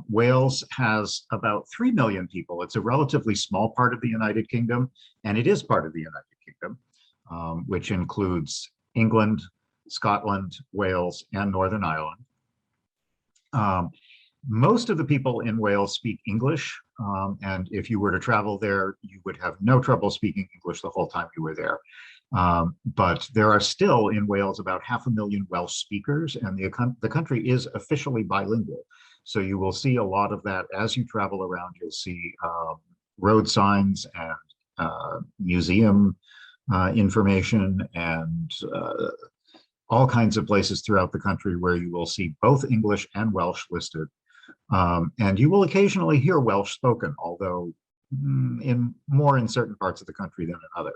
Wales has about 3 million people. It's a relatively small part of the United Kingdom, and it is part of the United Kingdom, which includes England, Scotland, Wales, and Northern Ireland. Most of the people in Wales speak English, and if you were to travel there, you would have no trouble speaking English the whole time you were there. But there are still in Wales about 500,000 Welsh speakers, and the country is officially bilingual. So you will see a lot of that as you travel around. You'll see road signs and museum information and all kinds of places throughout the country where you will see both English and Welsh listed. And you will occasionally hear Welsh spoken, although more in certain parts of the country than in other.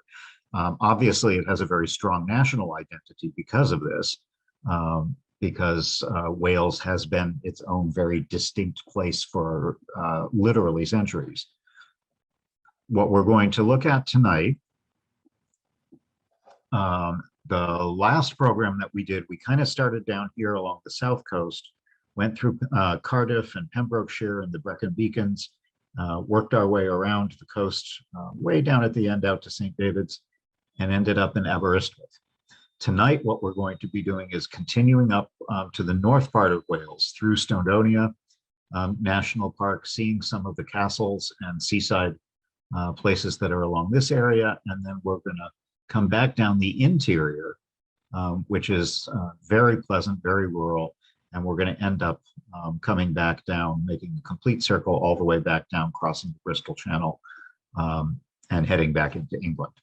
Obviously, it has a very strong national identity because of this, because Wales has been its own very distinct place for literally centuries. What we're going to look at tonight, the last program that we did, we kind of started down here along the south coast, went through Cardiff and Pembrokeshire and the Brecon Beacons, worked our way around the coast, way down at the end out to St. David's, and ended up in Aberystwyth. Tonight, what we're going to be doing is continuing up to the north part of Wales through Snowdonia National Park, seeing some of the castles and seaside places that are along this area, and then we're going to come back down the interior, which is very pleasant, very rural, and we're going to end up coming back down, making a complete circle all the way back down, crossing the Bristol Channel, and heading back into England.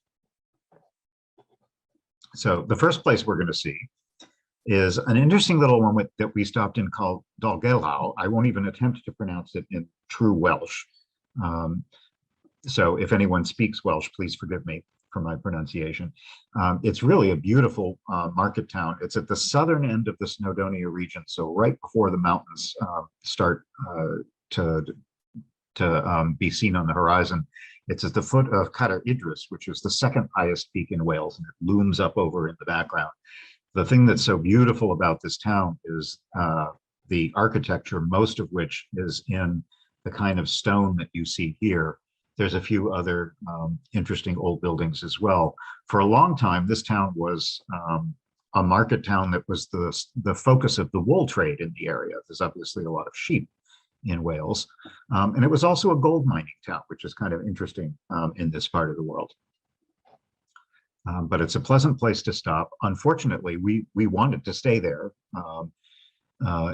So the first place we're going to see is an interesting little one that we stopped in called Dolgellau. I won't even attempt to pronounce it in true Welsh. So if anyone speaks Welsh, please forgive me for my pronunciation. It's really a beautiful market town. It's at the southern end of the Snowdonia region, so right before the mountains start to be seen on the horizon. It's at the foot of Cadair Idris, which is the second highest peak in Wales, and it looms up over in the background. The thing that's so beautiful about this town is the architecture, most of which is in the kind of stone that you see here. There's a few other interesting old buildings as well. For a long time, this town was a market town that was the focus of the wool trade in the area. There's obviously a lot of sheep in Wales. And it was also a gold mining town, which is kind of interesting in this part of the world. But it's a pleasant place to stop. Unfortunately, we wanted to stay there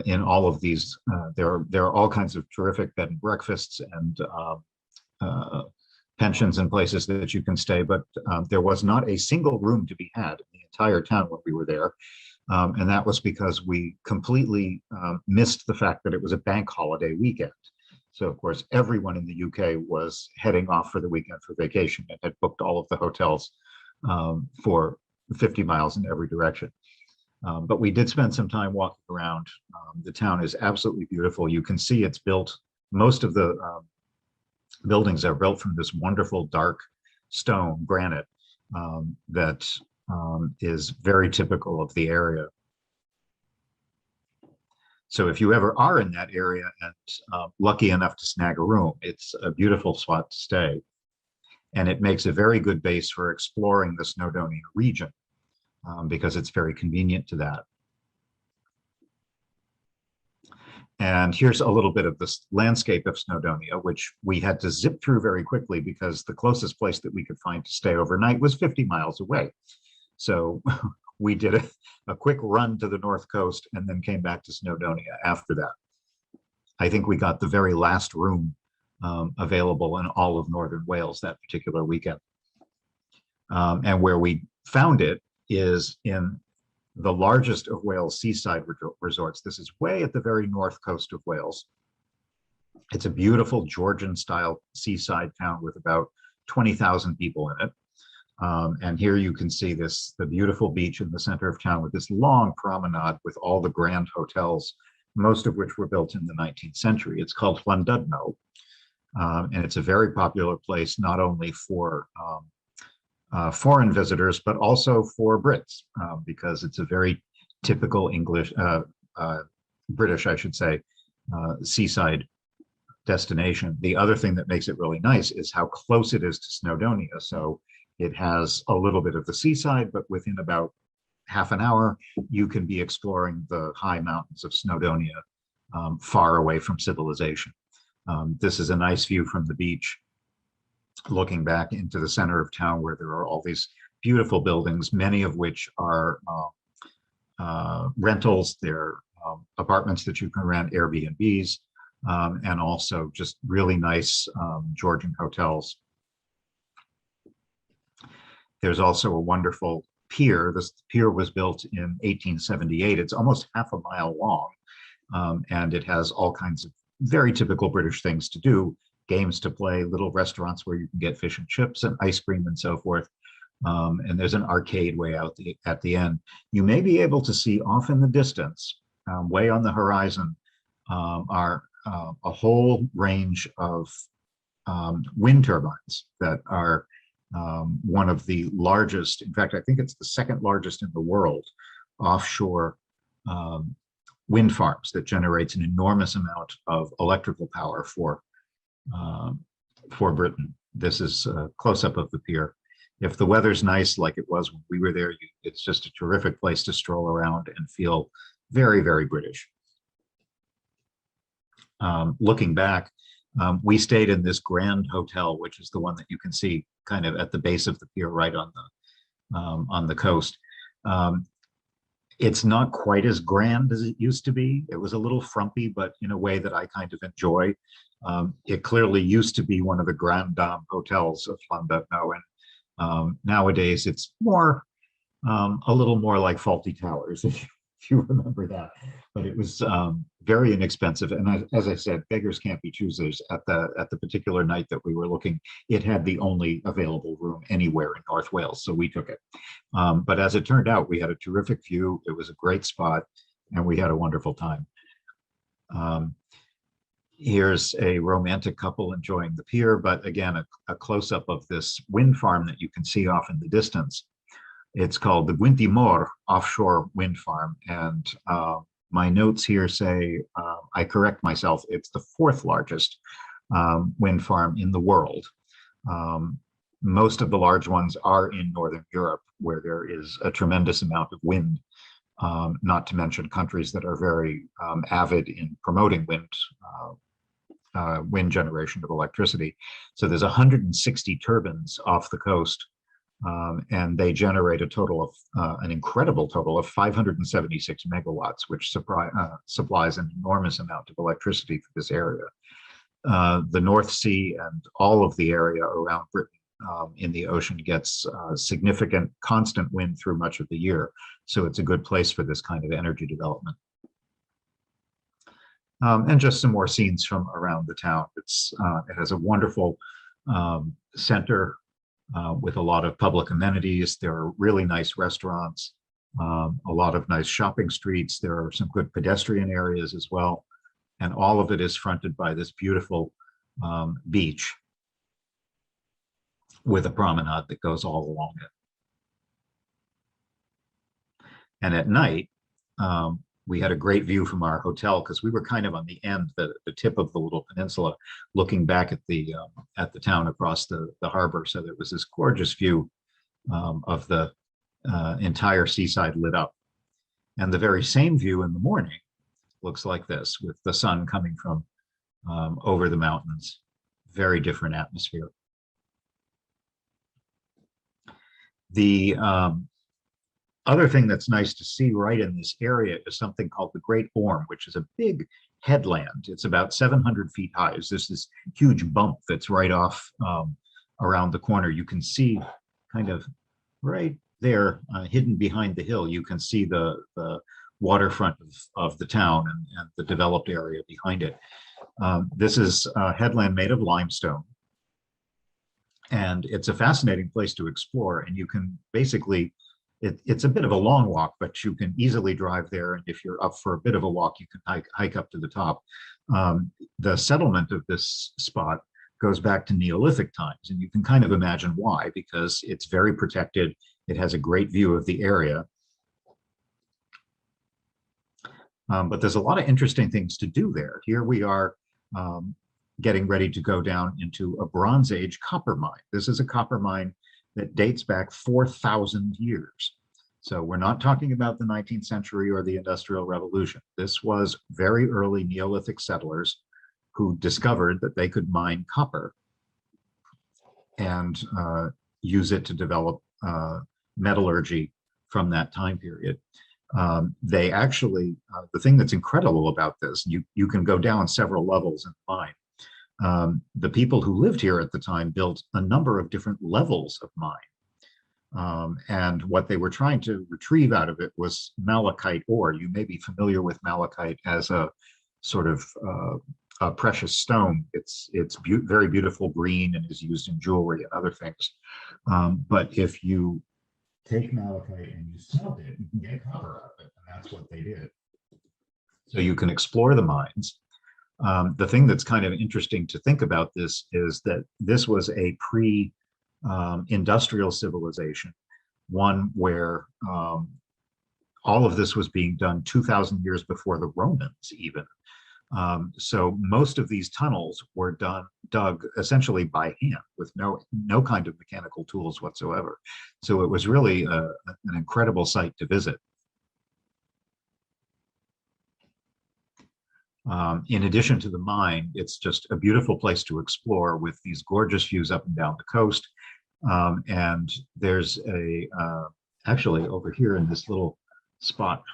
in all of these. There are all kinds of terrific bed and breakfasts and pensions and places that you can stay, but there was not a single room to be had in the entire town when we were there. And that was because we completely missed the fact that it was a bank holiday weekend. So of course, everyone in the UK was heading off for the weekend for vacation and had booked all of the hotels for 50 miles in every direction. But we did spend some time walking around. The town is absolutely beautiful. You can see it's built, most of the buildings are built from this wonderful dark stone, granite, that is very typical of the area. So if you ever are in that area and lucky enough to snag a room, it's a beautiful spot to stay. And it makes a very good base for exploring the Snowdonia region because it's very convenient to that. And here's a little bit of the landscape of Snowdonia, which we had to zip through very quickly because the closest place that we could find to stay overnight was 50 miles away. So we did a quick run to the north coast and then came back to Snowdonia after that. I think we got the very last room available in all of northern Wales that particular weekend. And where we found it is in the largest of Wales seaside resorts. This is way at the very north coast of Wales. It's a beautiful Georgian-style seaside town with about 20,000 people in it. And here you can see the beautiful beach in the center of town with this long promenade with all the grand hotels, most of which were built in the 19th century. It's called Llandudno, and it's a very popular place not only for foreign visitors, but also for Brits, because it's a very typical English, British, I should say, seaside destination. The other thing that makes it really nice is how close it is to Snowdonia. So it has a little bit of the seaside, but within about half an hour, you can be exploring the high mountains of Snowdonia, far away from civilization. This is a nice view from the beach, looking back into the center of town where there are all these beautiful buildings, many of which are rentals. They're apartments that you can rent, Airbnbs, and also just really nice Georgian hotels. There's also a wonderful pier. This pier was built in 1878. It's almost half a mile long, and it has all kinds of very typical British things to do, games to play, little restaurants where you can get fish and chips and ice cream and so forth. And there's an arcade way out at the end. You may be able to see off in the distance, way on the horizon, are a whole range of wind turbines that are one of the largest, in fact, I think it's the second largest in the world, offshore wind farms that generates an enormous amount of electrical power for Britain. This is a close-up of the pier. If the weather's nice, like it was when we were there, it's just a terrific place to stroll around and feel very, very British. Looking back, we stayed in this Grand Hotel, which is the one that you can see kind of at the base of the pier, right on the coast. It's not quite as grand as it used to be. It was a little frumpy, but in a way that I kind of enjoy. It clearly used to be one of the Grand Dame hotels of Llandudno, and nowadays it's more, a little more like Fawlty Towers, if you remember that. But it was very inexpensive, and as I said, beggars can't be choosers. At the particular night that we were looking, it had the only available room anywhere in North Wales, so we took it. But as it turned out, we had a terrific view. It was a great spot, and we had a wonderful time. Here's a romantic couple enjoying the pier, but again, a close-up of this wind farm that you can see off in the distance. It's called the Gwyntimor Offshore Wind Farm, and my notes here say, I correct myself, it's the fourth largest wind farm in the world. Most of the large ones are in Northern Europe, where there is a tremendous amount of wind, not to mention countries that are very avid in promoting wind generation of electricity. So there's 160 turbines off the coast, and they generate a total of an incredible total of 576 megawatts, which supplies an enormous amount of electricity for this area. The North Sea and all of the area around Britain in the ocean gets significant constant wind through much of the year. So it's a good place for this kind of energy development. And just some more scenes from around the town. It has a wonderful center with a lot of public amenities. There are really nice restaurants, a lot of nice shopping streets. There are some good pedestrian areas as well. And all of it is fronted by this beautiful beach with a promenade that goes all along it. And at night, we had a great view from our hotel because we were kind of on the end, the tip of the little peninsula, looking back at the town across the harbor. So there was this gorgeous view of the entire seaside lit up. And the very same view in the morning looks like this, with the sun coming from over the mountains. Very different atmosphere. The other thing that's nice to see right in this area is something called the Great Orme, which is a big headland. It's about 700 feet high. There's this huge bump that's right off around the corner. You can see kind of right there, hidden behind the hill, you can see the waterfront of the town and the developed area behind it. This is a headland made of limestone. And it's a fascinating place to explore. And you can basically, it's a bit of a long walk, but you can easily drive there. And if you're up for a bit of a walk, you can hike up to the top. The settlement of this spot goes back to Neolithic times. And you can kind of imagine why, because it's very protected. It has a great view of the area. But there's a lot of interesting things to do there. Here we are um, getting ready to go down into a Bronze Age copper mine. This is a copper mine that dates back 4,000 years. So we're not talking about the 19th century or the Industrial Revolution. This was very early Neolithic settlers who discovered that they could mine copper and use it to develop metallurgy from that time period. They actually, the thing that's incredible about this, you can go down several levels in the mine. The people who lived here at the time built a number of different levels of mine. And what they were trying to retrieve out of it was malachite ore. You may be familiar with malachite as a sort of a precious stone. It's very beautiful green and is used in jewelry and other things. But if you take malachite and you smelt it, you can get copper out of it, and that's what they did. So you can explore the mines. The thing that's kind of interesting to think about this is that this was a pre-industrial civilization, one where all of this was being done 2,000 years before the Romans even. So most of these tunnels were dug essentially by hand with no kind of mechanical tools whatsoever. So it was really an incredible site to visit. In addition to the mine, it's just a beautiful place to explore with these gorgeous views up and down the coast. And there's actually over here in this little spot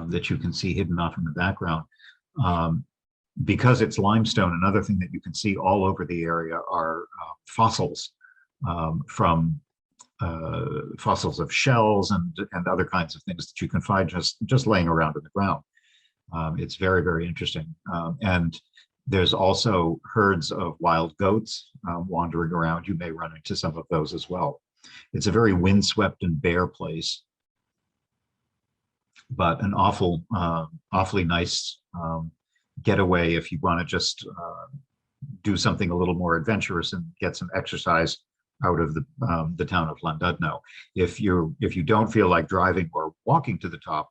that you can see hidden off in the background, because it's limestone, another thing that you can see all over the area are fossils from fossils of shells and other kinds of things that you can find just laying around in the ground. It's very, very interesting. And there's also herds of wild goats wandering around. You may run into some of those as well. It's a very windswept and bare place, but an awfully nice getaway if you want to just do something a little more adventurous and get some exercise out of the town of Llandudno. If you don't feel like driving or walking to the top,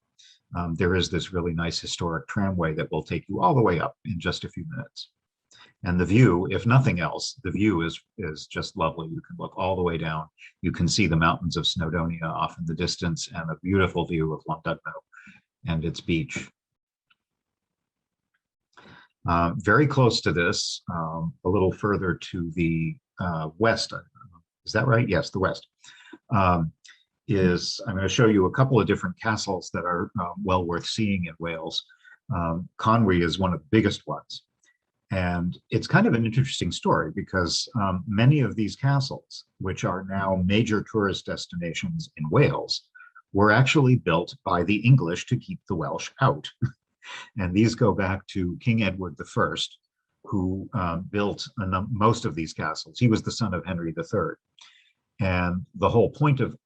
there is this really nice historic tramway that will take you all the way up in just a few minutes. And the view, if nothing else, the view is just lovely. You can look all the way down. You can see the mountains of Snowdonia off in the distance and a beautiful view of Llandudno and its beach. Very close to this, a little further to the west. Is that right? Yes, the west. I'm going to show you a couple of different castles that are well worth seeing in Wales. Conwy is one of the biggest ones. And it's kind of an interesting story because many of these castles, which are now major tourist destinations in Wales, were actually built by the English to keep the Welsh out. And these go back to King Edward I, who built most of these castles. He was the son of Henry III. And the whole point of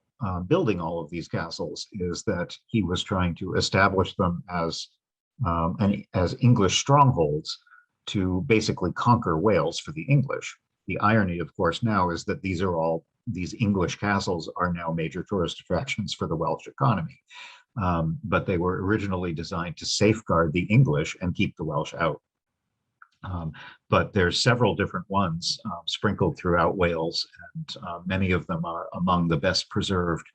building all of these castles is that he was trying to establish them as English strongholds to basically conquer Wales for the English. The irony, of course, now is that these English castles are now major tourist attractions for the Welsh economy. But they were originally designed to safeguard the English and keep the Welsh out. But there's several different ones sprinkled throughout Wales, and many of them are among the best preserved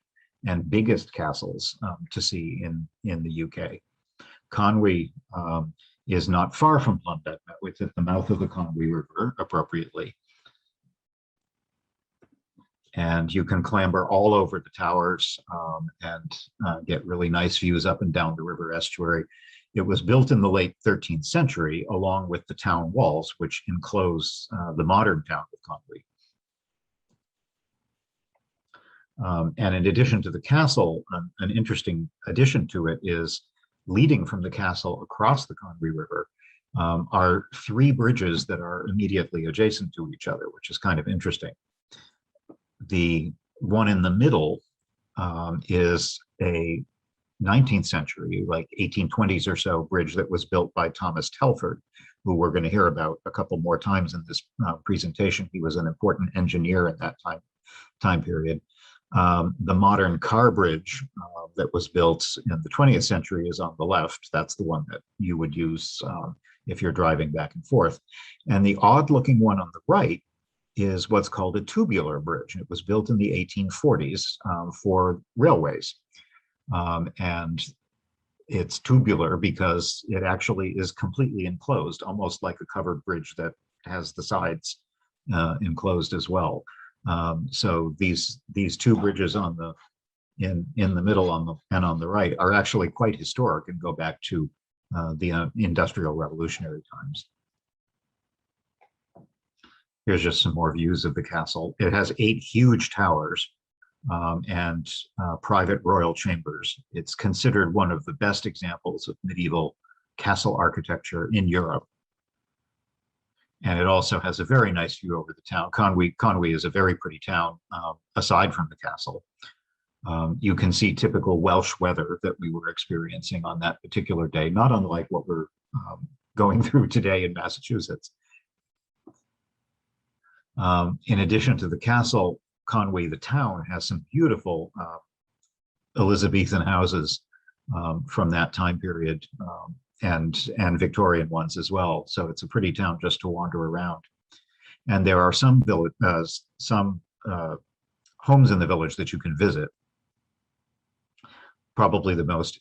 and biggest castles to see in the UK. Conwy is not far from Llandudno. It's at the mouth of the Conwy River, appropriately. And you can clamber all over the towers and get really nice views up and down the river estuary. It was built in the late 13th century, along with the town walls, which enclose the modern town of Conwy. And in addition to the castle, an interesting addition to it is leading from the castle across the Conwy River are 3 bridges that are immediately adjacent to each other, which is kind of interesting. The one in the middle is a 19th century, like 1820s or so, bridge that was built by Thomas Telford, who we're going to hear about a couple more times in this presentation. He was an important engineer at that time period. The modern car bridge that was built in the 20th century is on the left. That's the one that you would use if you're driving back and forth. And the odd looking one on the right is what's called a tubular bridge. It was built in the 1840s for railways. And it's tubular because it actually is completely enclosed, almost like a covered bridge that has the sides enclosed as well. So these two bridges on the in the middle and on the right are actually quite historic and go back to the Industrial Revolutionary times. Here's just some more views of the castle. It has 8 huge towers and private royal chambers. It's considered one of the best examples of medieval castle architecture in Europe. And it also has a very nice view over the town. Conwy is a very pretty town, aside from the castle. You can see typical Welsh weather that we were experiencing on that particular day, not unlike what we're going through today in Massachusetts. In addition to the castle, Conwy, the town, has some beautiful Elizabethan houses from that time period, and Victorian ones as well. So it's a pretty town just to wander around. And there are some homes in the village that you can visit. Probably the most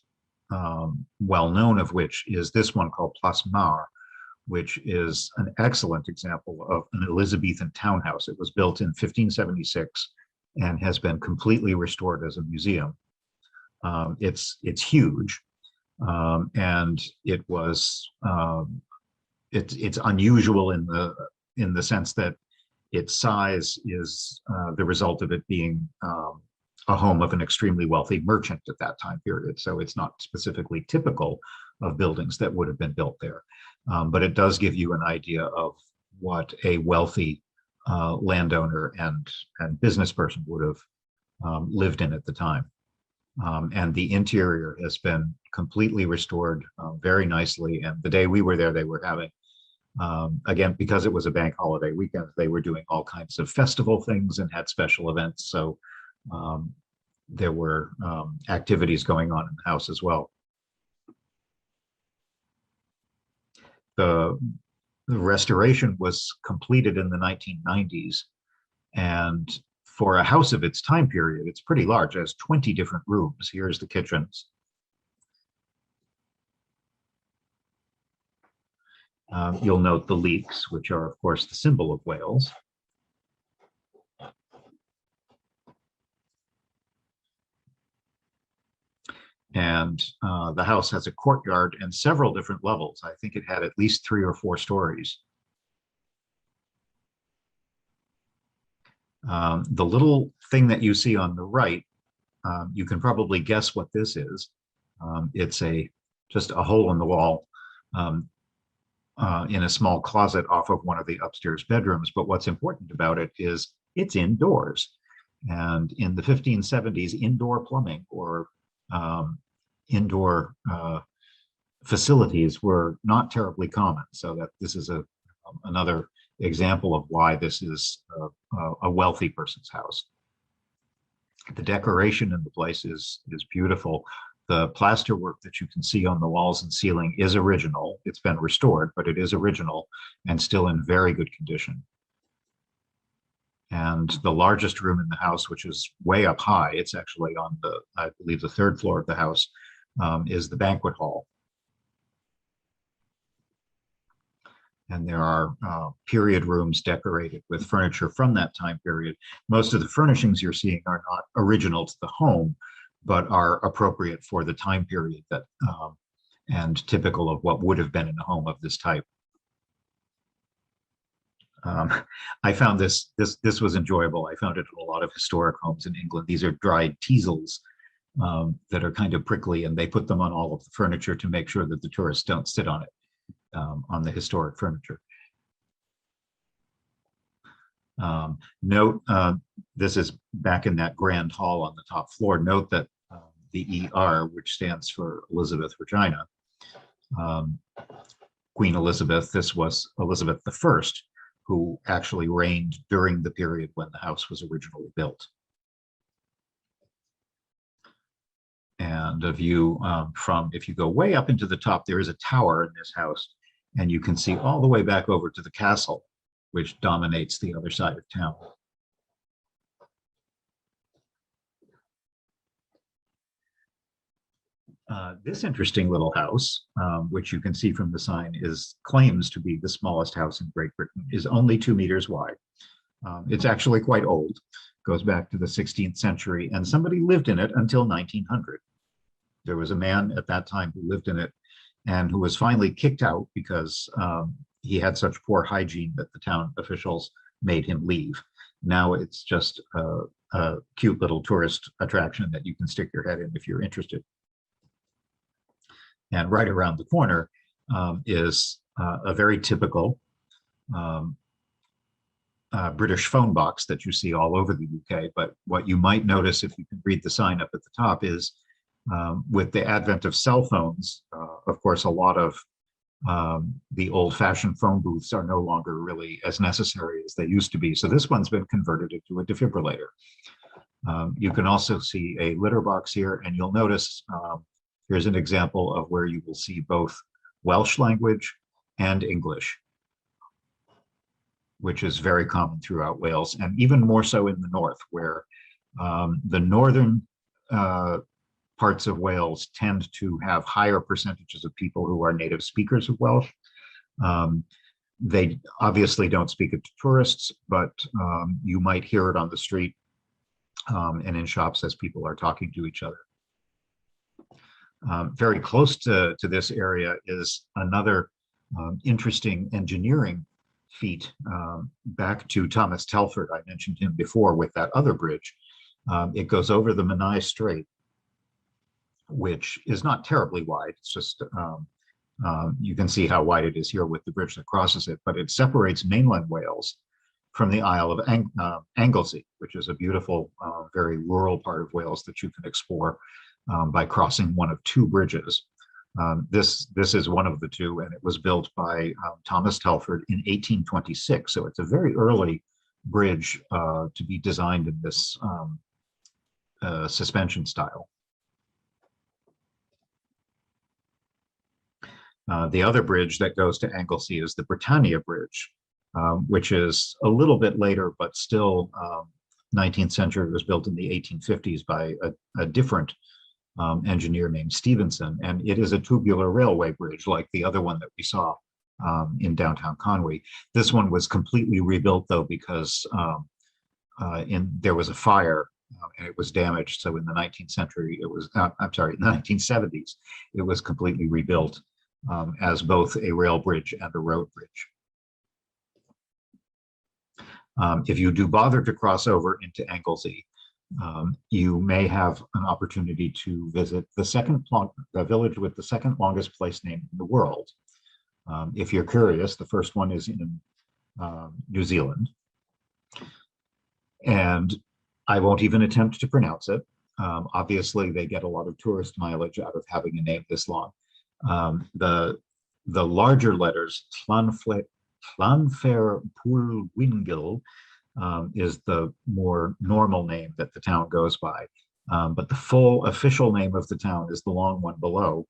well-known of which is this one called Place Mar, which is an excellent example of an Elizabethan townhouse. It was built in 1576 and has been completely restored as a museum. It's huge, and it was it's unusual in the sense that its size is the result of it being a home of an extremely wealthy merchant at that time period. So it's not specifically typical of buildings that would have been built there. But it does give you an idea of what a wealthy landowner and business person would have lived in at the time. And the interior has been completely restored very nicely. And the day we were there, they were having, again, because it was a bank holiday weekend, they were doing all kinds of festival things and had special events. So there were activities going on in the house as well. The restoration was completed in the 1990s, and for a house of its time period, it's pretty large. It has 20 different rooms. Here's the kitchens. You'll note the leeks, which are, of course, the symbol of Wales. And the house has a courtyard and several different levels. I think it had at least 3 or 4 stories. The little thing that you see on the right, you can probably guess what this is. It's just a hole in the wall in a small closet off of one of the upstairs bedrooms. But what's important about it is it's indoors. And in the 1570s, indoor plumbing or indoor facilities were not terribly common. So that this is another example of why this is a wealthy person's house. The decoration in the place is beautiful. The plaster work that you can see on the walls and ceiling is original. It's been restored, but it is original and still in very good condition. And the largest room in the house, which is way up high, it's actually on I believe, the 3rd floor of the house, is the banquet hall. And there are period rooms decorated with furniture from that time period. Most of the furnishings you're seeing are not original to the home, but are appropriate for the time period that and typical of what would have been in a home of this type. I found this was enjoyable. I found it in a lot of historic homes in England. These are dried teasels that are kind of prickly, and they put them on all of the furniture to make sure that the tourists don't sit on it, on the historic furniture. Note, this is back in that grand hall on the top floor. Note that the ER, which stands for Elizabeth Regina, Queen Elizabeth, this was Elizabeth I, who actually reigned during the period when the house was originally built. and a view from, if you go way up into the top, there is a tower in this house, and you can see all the way back over to the castle, which dominates the other side of town. This interesting little house, which you can see from the sign, claims to be the smallest house in Great Britain, is only 2 meters wide. It's actually quite old, goes back to the 16th century, and somebody lived in it until 1900. There was a man at that time who lived in it and who was finally kicked out because he had such poor hygiene that the town officials made him leave. Now it's just a cute little tourist attraction that you can stick your head in if you're interested. And right around the corner is a very typical British phone box that you see all over the UK. But what you might notice if you can read the sign up at the top is with the advent of cell phones, of course, a lot of the old-fashioned phone booths are no longer really as necessary as they used to be. So this one's been converted into a defibrillator. You can also see a litter box here, and you'll notice here's an example of where you will see both Welsh language and English, which is very common throughout Wales, and even more so in the north, where the northern parts of Wales tend to have higher percentages of people who are native speakers of Welsh. They obviously don't speak it to tourists, but you might hear it on the street and in shops as people are talking to each other. Very close to this area is another interesting engineering feat back to Thomas Telford. I mentioned him before with that other bridge. It goes over the Menai Strait, which is not terribly wide. It's just, you can see how wide it is here with the bridge that crosses it, but it separates mainland Wales from the Isle of Anglesey, which is a beautiful, very rural part of Wales that you can explore by crossing one of 2 bridges. This is one of the 2, and it was built by Thomas Telford in 1826. So it's a very early bridge to be designed in this suspension style. The other bridge that goes to Anglesey is the Britannia Bridge, which is a little bit later, but still 19th century. It was built in the 1850s by a different engineer named Stevenson, and it is a tubular railway bridge like the other one that we saw in downtown Conwy. This one was completely rebuilt though because there was a fire and it was damaged. So in the 19th century, it was, I'm sorry, in the 1970s, it was completely rebuilt as both a rail bridge and a road bridge. If you do bother to cross over into Anglesey, you may have an opportunity to visit the village with the second longest place name in the world. If you're curious, the first one is in New Zealand. And I won't even attempt to pronounce it. Obviously, they get a lot of tourist mileage out of having a name this long. The larger letters, Llanfair Pwllwingil, is the more normal name that the town goes by. But the full official name of the town is the long one below,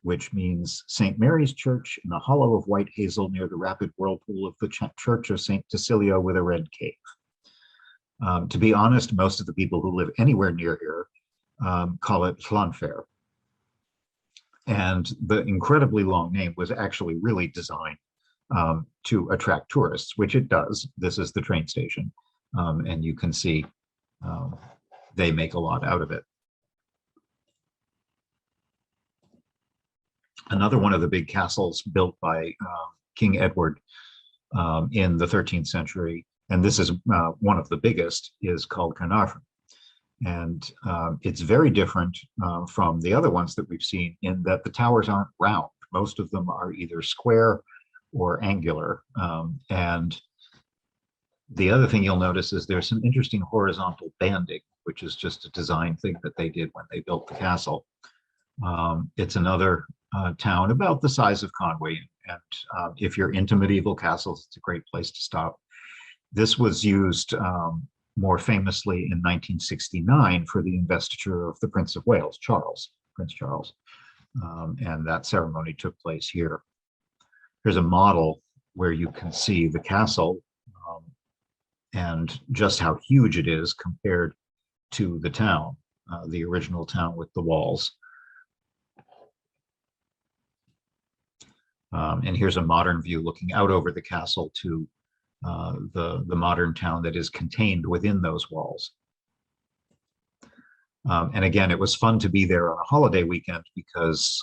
which means St. Mary's Church in a hollow of white hazel near the rapid whirlpool of the Church of St. Tacilio with a red cave. To be honest, most of the people who live anywhere near here call it Llanfair. And the incredibly long name was actually really designed to attract tourists, which it does. This is the train station, and you can see they make a lot out of it. Another one of the big castles built by King Edward in the 13th century, and this is one of the biggest, is called Carnarvon. And it's very different from the other ones that we've seen in that the towers aren't round. Most of them are either square or angular. And the other thing you'll notice is there's some interesting horizontal banding, which is just a design thing that they did when they built the castle. It's another town about the size of Conwy. And if you're into medieval castles, it's a great place to stop. This was used more famously in 1969 for the investiture of the Prince of Wales, Prince Charles. And that ceremony took place here. Here's a model where you can see the castle and just how huge it is compared to the town, the original town with the walls. And here's a modern view looking out over the castle to the modern town that is contained within those walls. And again, it was fun to be there on a holiday weekend because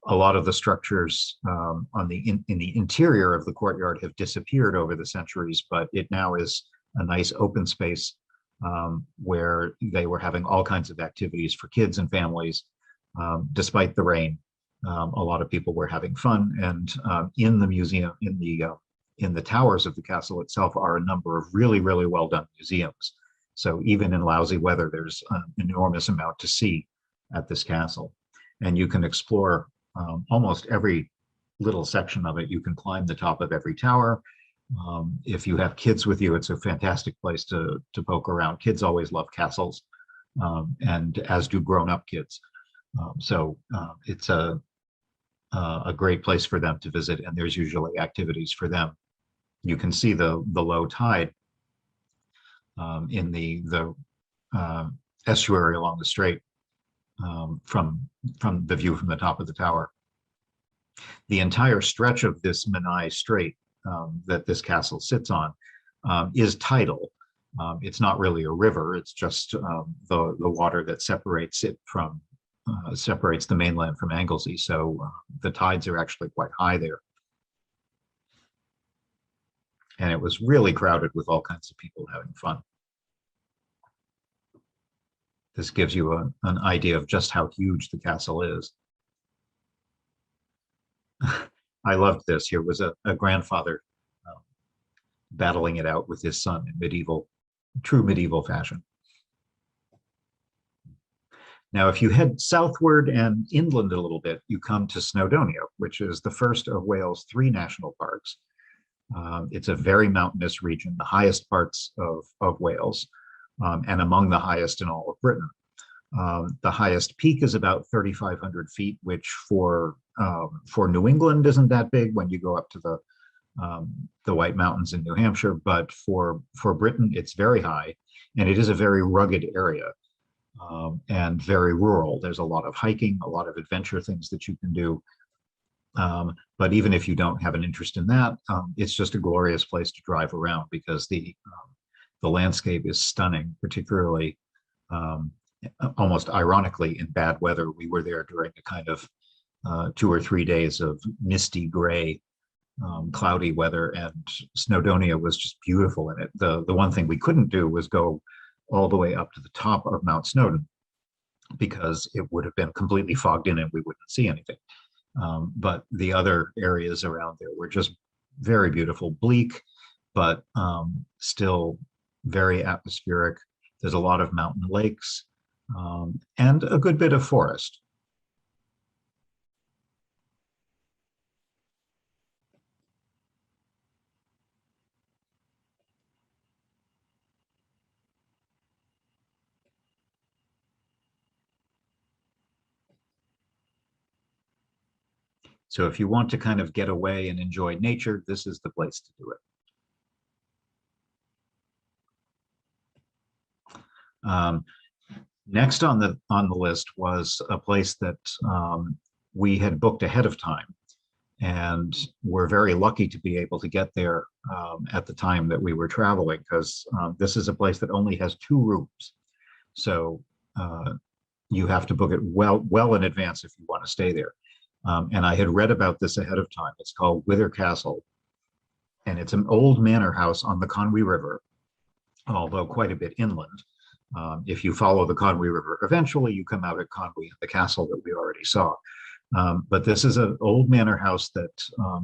a lot of the structures in the interior of the courtyard have disappeared over the centuries, but it now is a nice open space where they were having all kinds of activities for kids and families. Despite the rain, a lot of people were having fun. And in the museum, in the towers of the castle itself, are a number of really, really well done museums. So even in lousy weather, there's an enormous amount to see at this castle. And you can explore almost every little section of it. You can climb the top of every tower. If you have kids with you, it's a fantastic place to poke around. Kids always love castles, and as do grown-up kids. So it's a great place for them to visit, and there's usually activities for them. You can see the low tide in the estuary along the strait from the view from the top of the tower. The entire stretch of this Menai Strait that this castle sits on is tidal. It's not really a river, it's just the water that separates it from separates the mainland from Anglesey. So the tides are actually quite high there. And it was really crowded with all kinds of people having fun. This gives you an idea of just how huge the castle is. I loved this. Here was a grandfather battling it out with his son in true medieval fashion. Now, if you head southward and inland a little bit, you come to Snowdonia, which is the first of Wales' 3 national parks. It's a very mountainous region, the highest parts of Wales, and among the highest in all of Britain. The highest peak is about 3,500 feet, which for New England isn't that big when you go up to the White Mountains in New Hampshire, but for Britain, it's very high, and it is a very rugged area and very rural. There's a lot of hiking, a lot of adventure things that you can do. But even if you don't have an interest in that, it's just a glorious place to drive around because the landscape is stunning, particularly almost ironically in bad weather. We were there during a kind of 2 or 3 days of misty gray, cloudy weather, and Snowdonia was just beautiful in it. The one thing we couldn't do was go all the way up to the top of Mount Snowdon because it would have been completely fogged in and we wouldn't see anything. But the other areas around there were just very beautiful, bleak, but still very atmospheric. There's a lot of mountain lakes and a good bit of forest. So if you want to kind of get away and enjoy nature, this is the place to do it. Next on the list was a place that we had booked ahead of time, and we're very lucky to be able to get there at the time that we were traveling, because this is a place that only has 2 rooms. So you have to book it well in advance if you want to stay there. And I had read about this ahead of time. It's called Wither Castle, and it's an old manor house on the Conwy River, although quite a bit inland. If you follow the Conwy River, eventually you come out at Conwy, the castle that we already saw. But this is an old manor house that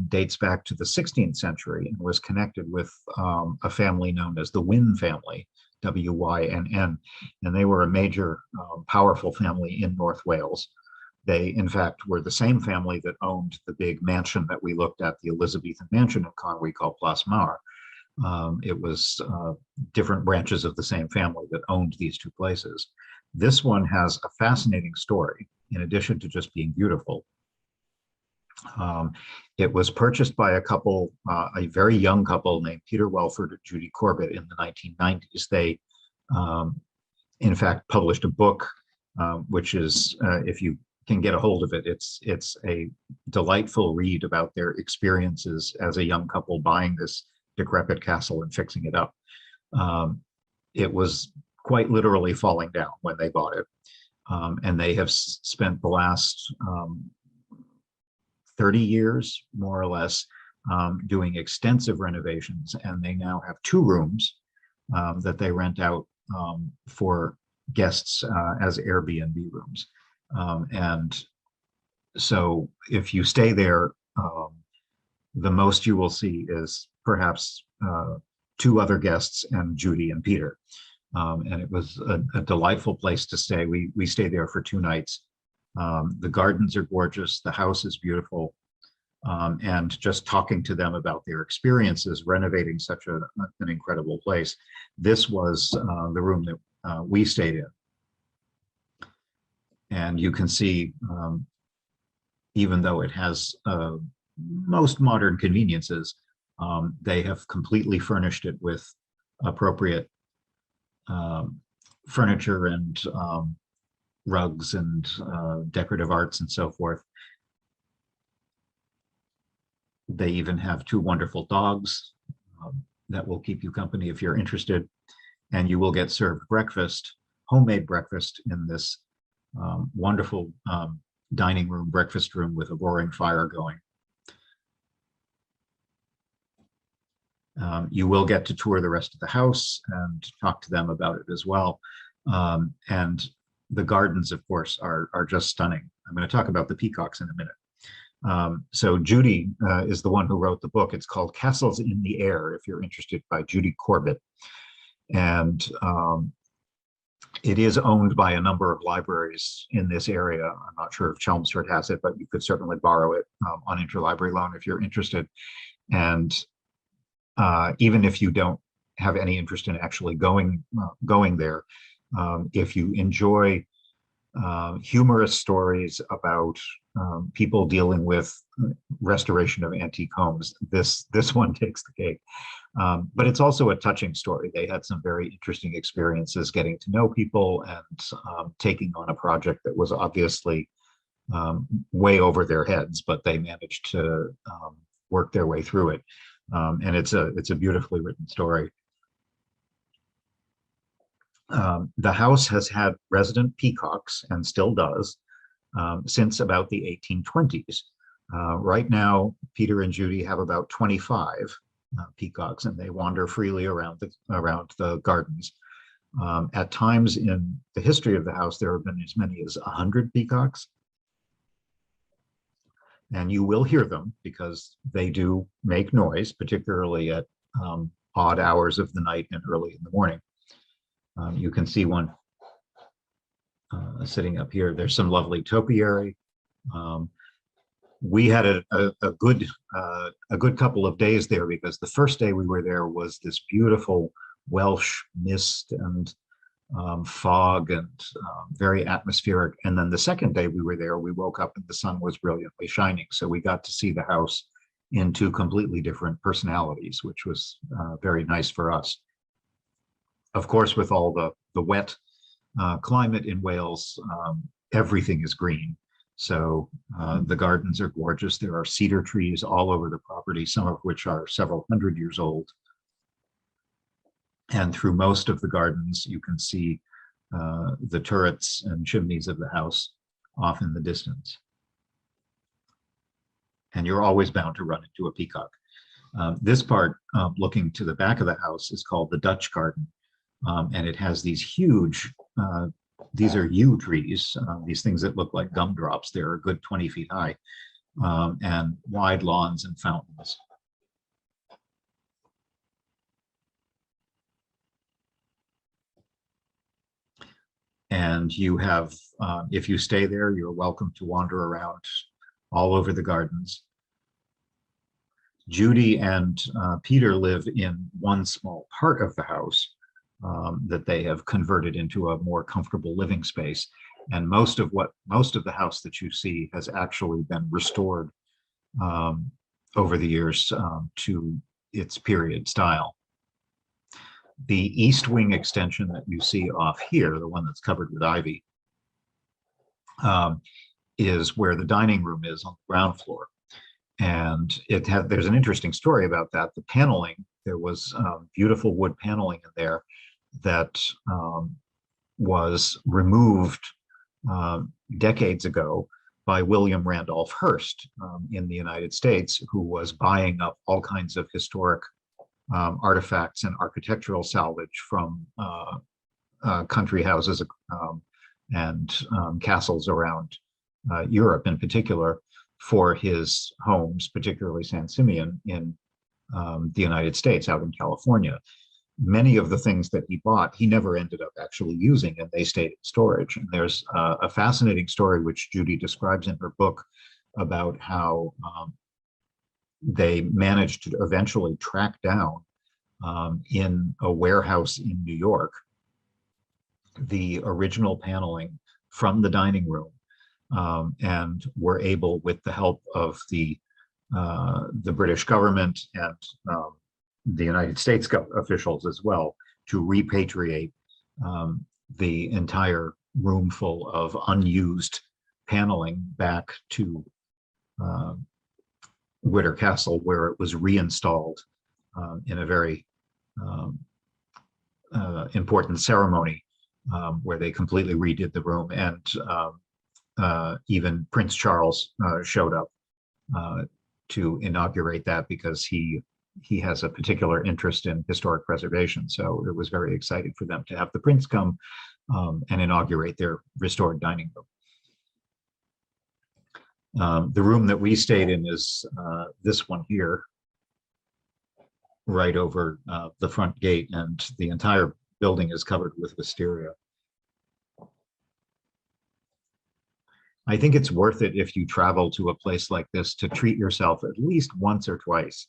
dates back to the 16th century and was connected with a family known as the Wynn family, W-Y-N-N, and they were a major, powerful family in North Wales. They, in fact, were the same family that owned the big mansion that we looked at, the Elizabethan mansion in Conwy called Plas Mawr. It was different branches of the same family that owned these two places. This one has a fascinating story, in addition to just being beautiful. It was purchased by a couple, a very young couple named Peter Welford and Judy Corbett in the 1990s. They, in fact, published a book, which is, if you can get a hold of it, it's a delightful read about their experiences as a young couple buying this decrepit castle and fixing it up. It was quite literally falling down when they bought it. And they have spent the last 30 years, more or less, doing extensive renovations. And they now have 2 rooms that they rent out for guests as Airbnb rooms. And so if you stay there, the most you will see is perhaps 2 other guests and Judy and Peter. And it was a delightful place to stay. We stayed there for 2 nights. The gardens are gorgeous. The house is beautiful. And just talking to them about their experiences renovating such an incredible place. This was the room that we stayed in. And you can see, even though it has most modern conveniences, they have completely furnished it with appropriate furniture and rugs and decorative arts and so forth. They even have 2 wonderful dogs that will keep you company if you're interested. And you will get served breakfast, homemade breakfast, in this wonderful dining room, breakfast room with a roaring fire going. You will get to tour the rest of the house and talk to them about it as well. And the gardens, of course, are just stunning. I'm going to talk about the peacocks in a minute. So Judy is the one who wrote the book. It's called Castles in the Air, if you're interested, by Judy Corbett. And it is owned by a number of libraries in this area. I'm not sure if Chelmsford has it, but you could certainly borrow it on interlibrary loan if you're interested. And even if you don't have any interest in actually going there, if you enjoy humorous stories about people dealing with restoration of antique homes, this one takes the cake. But it's also a touching story. They had some very interesting experiences getting to know people and taking on a project that was obviously way over their heads, but they managed to work their way through it. And it's a beautifully written story. The house has had resident peacocks, and still does, since about the 1820s. Right now, Peter and Judy have about 25 peacocks, and they wander freely around the gardens. At times in the history of the house, there have been as many as 100 peacocks. And you will hear them because they do make noise, particularly at odd hours of the night and early in the morning. You can see one sitting up here. There's some lovely topiary. We had a good couple of days there, because the first day we were there was this beautiful Welsh mist and fog and very atmospheric. And then the second day we were there, we woke up and the sun was brilliantly shining. So we got to see the house in 2 completely different personalities, which was very nice for us. Of course, with all the wet climate in Wales, everything is green. So the gardens are gorgeous. There are cedar trees all over the property, some of which are several hundred years old. And through most of the gardens, you can see the turrets and chimneys of the house off in the distance. And you're always bound to run into a peacock. This part, looking to the back of the house, is called the Dutch garden. And it has these huge, these are yew trees, these things that look like gumdrops. They're a good 20 feet high, and wide lawns and fountains. And you have, if you stay there, you're welcome to wander around all over the gardens. Judy and Peter live in one small part of the house that they have converted into a more comfortable living space. And most of the house that you see has actually been restored over the years to its period style. The east wing extension that you see off here, the one that's covered with ivy, is where the dining room is on the ground floor. And there's an interesting story about that. The paneling, there was beautiful wood paneling in there that was removed decades ago by William Randolph Hearst in the United States, who was buying up all kinds of historic artifacts and architectural salvage from country houses and castles around Europe in particular, for his homes, particularly San Simeon in the United States, out in California. Many of the things that he bought, he never ended up actually using, and they stayed in storage. And there's a fascinating story which Judy describes in her book about how they managed to eventually track down in a warehouse in New York the original paneling from the dining room, and were able, with the help of the British government and the United States officials as well, to repatriate the entire room full of unused paneling back to Winter Castle, where it was reinstalled in a very important ceremony where they completely redid the room. And even Prince Charles showed up to inaugurate that, because he has a particular interest in historic preservation. So it was very exciting for them to have the prince come and inaugurate their restored dining room. The room that we stayed in is this one here, right over the front gate, and the entire building is covered with wisteria. I think it's worth it, if you travel to a place like this, to treat yourself at least once or twice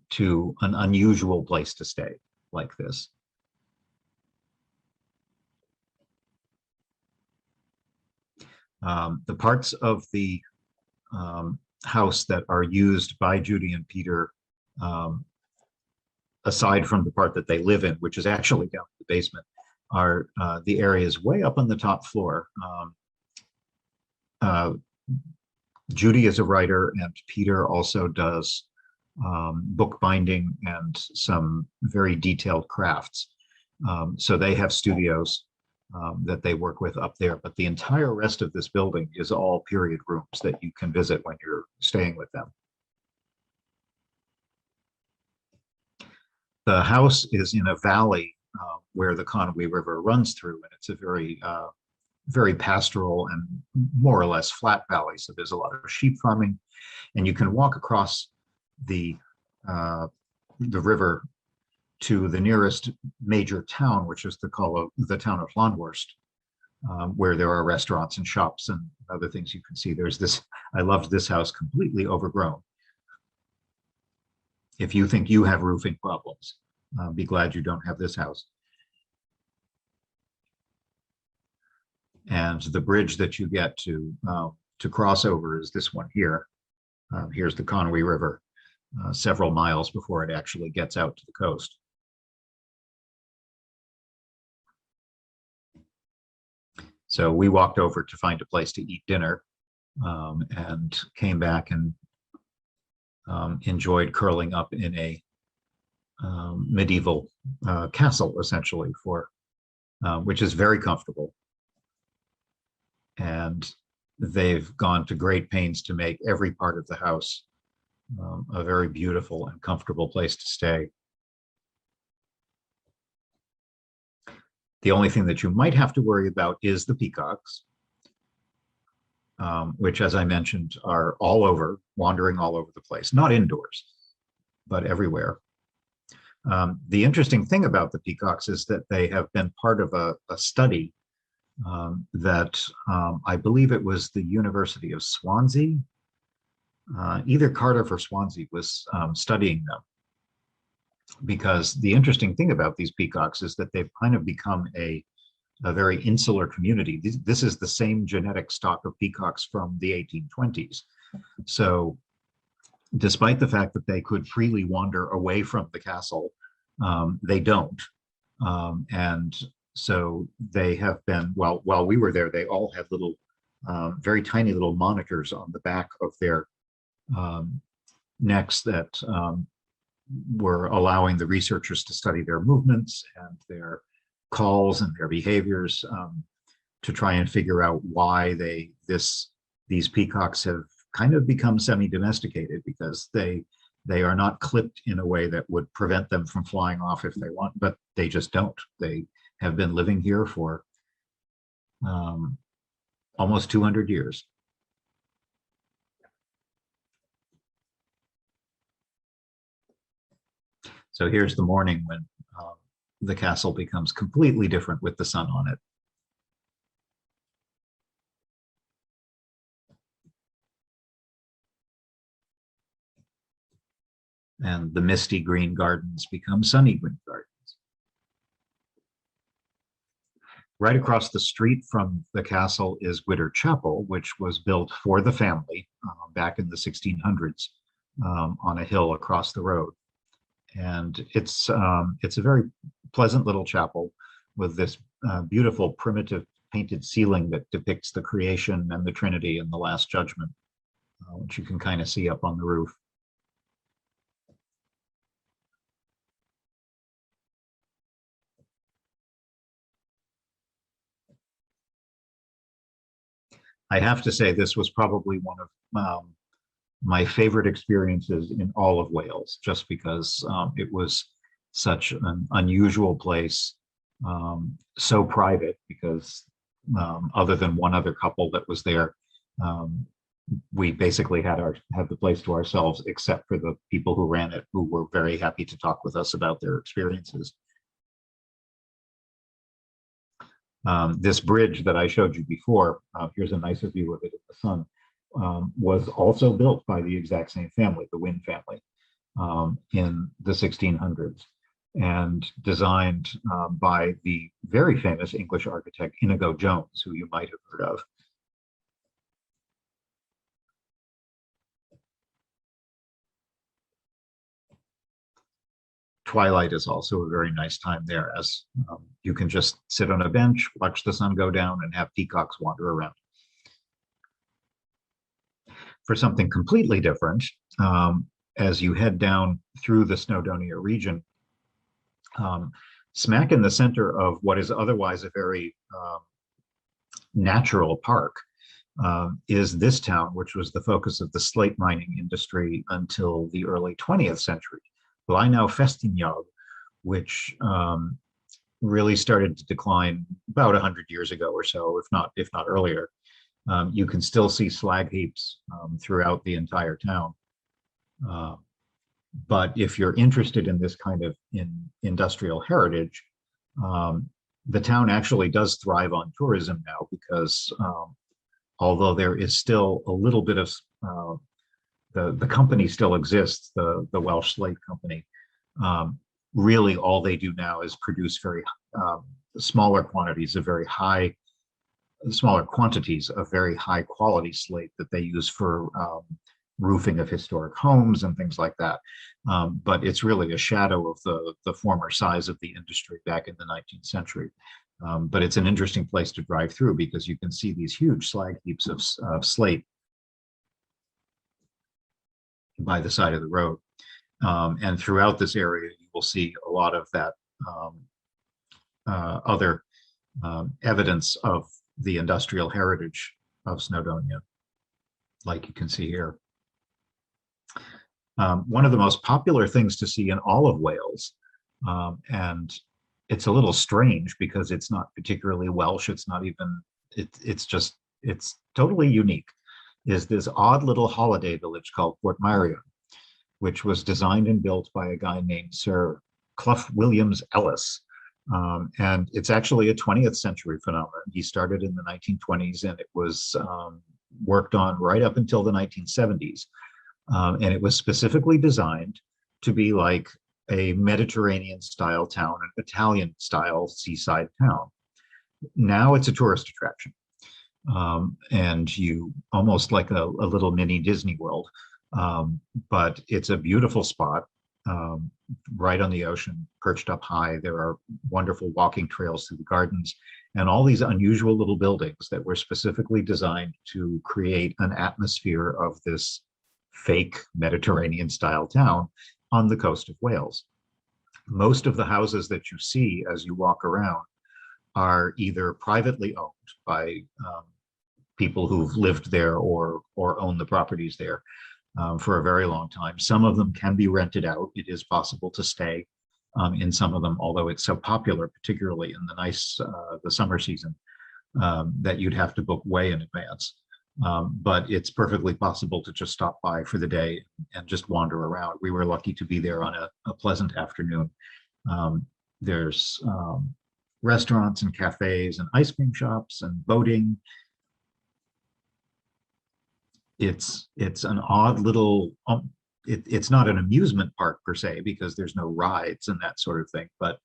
to an unusual place to stay like this. The parts of the house that are used by Judy and Peter, aside from the part that they live in, which is actually down in the basement, are the areas way up on the top floor. Judy is a writer, and Peter also does bookbinding and some very detailed crafts. So they have studios that they work with up there, but the entire rest of this building is all period rooms that you can visit when you're staying with them. The house is in a valley where the Conway River runs through, and it's a very pastoral and more or less flat valley. So there's a lot of sheep farming, and you can walk across the river to the nearest major town, which is the town of Longworst, where there are restaurants and shops and other things you can see. There's this, I loved this house, completely overgrown. If you think you have roofing problems, be glad you don't have this house. And the bridge that you get to cross over is this one here. Here's the Conway River, several miles before it actually gets out to the coast. So we walked over to find a place to eat dinner, and came back and enjoyed curling up in a medieval castle, essentially, which is very comfortable. And they've gone to great pains to make every part of the house a very beautiful and comfortable place to stay. The only thing that you might have to worry about is the peacocks, which, as I mentioned, are all over, wandering all over the place, not indoors, but everywhere. The interesting thing about the peacocks is that they have been part of a study that I believe it was the University of Swansea either Cardiff or Swansea was studying them, because the interesting thing about these peacocks is that they've kind of become a very insular community. This is the same genetic stock of peacocks from the 1820s. So despite the fact that they could freely wander away from the castle, they don't. And so they have been, while we were there, they all had little, very tiny little monitors on the back of their necks that were allowing the researchers to study their movements and their calls and their behaviors, to try and figure out why these peacocks have kind of become semi-domesticated, because they are not clipped in a way that would prevent them from flying off if they want, but they just don't. They have been living here for almost 200 years. So here's the morning when the castle becomes completely different with the sun on it. And the misty green gardens become sunny green gardens. Right across the street from the castle is Witter Chapel, which was built for the family back in the 1600s on a hill across the road. And it's a very pleasant little chapel with this beautiful primitive painted ceiling that depicts the creation and the Trinity and the Last Judgment, which you can kind of see up on the roof. I have to say this was probably one of my favorite experiences in all of Wales, just because it was such an unusual place, so private, because other than one other couple that was there, we basically had the place to ourselves, except for the people who ran it, who were very happy to talk with us about their experiences. This bridge that I showed you before, here's a nicer view of it in the sun, was also built by the exact same family, the Wynne family, in the 1600s, and designed by the very famous English architect Inigo Jones, who you might have heard of. Twilight is also a very nice time there, as you can just sit on a bench, watch the sun go down, and have peacocks wander around. For something completely different, as you head down through the Snowdonia region, smack in the center of what is otherwise a very natural park, is this town, which was the focus of the slate mining industry until the early 20th century. Blaenau Festiniog, which really started to decline about 100 years ago or so, if not earlier. You can still see slag heaps throughout the entire town. But if you're interested in this kind of industrial heritage, the town actually does thrive on tourism now, because although there is still a little bit of the company still exists, the Welsh Slate Company. Really, all they do now is produce very smaller quantities of very high quality slate that they use for roofing of historic homes and things like that. But it's really a shadow of the former size of the industry back in the 19th century. But it's an interesting place to drive through, because you can see these huge slag heaps of slate by the side of the road. And throughout this area, you will see a lot of that other evidence of the industrial heritage of Snowdonia, like you can see here. One of the most popular things to see in all of Wales, and it's a little strange because it's not particularly Welsh, it's not even, it's totally unique, is this odd little holiday village called Port Marion, which was designed and built by a guy named Sir Clough Williams Ellis. And it's actually a 20th century phenomenon. He started in the 1920s, and it was worked on right up until the 1970s. And it was specifically designed to be like a Mediterranean style town, an Italian style seaside town. Now it's a tourist attraction. And you almost like a little mini Disney World. But it's a beautiful spot, right on the ocean, perched up high. There are wonderful walking trails through the gardens and all these unusual little buildings that were specifically designed to create an atmosphere of this fake Mediterranean style town on the coast of Wales. Most of the houses that you see as you walk around are either privately owned by people who've lived there or own the properties there for a very long time. Some of them can be rented out. It is possible to stay in some of them, although it's so popular, particularly in the summer season, that you'd have to book way in advance. But it's perfectly possible to just stop by for the day and just wander around. We were lucky to be there on a pleasant afternoon. There's restaurants and cafes and ice cream shops and boating. It's an odd little, it's not an amusement park per se, because there's no rides and that sort of thing, but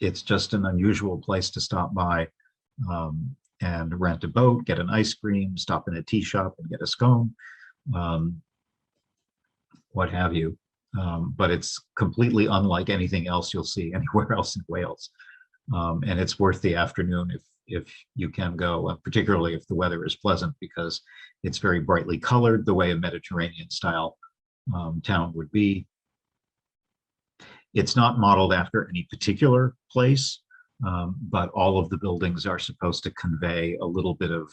it's just an unusual place to stop by and rent a boat, get an ice cream, stop in a tea shop and get a scone, what have you. But it's completely unlike anything else you'll see anywhere else in Wales. And it's worth the afternoon if you can go, particularly if the weather is pleasant, because it's very brightly colored the way a Mediterranean style town would be. It's not modeled after any particular place, but all of the buildings are supposed to convey a little bit of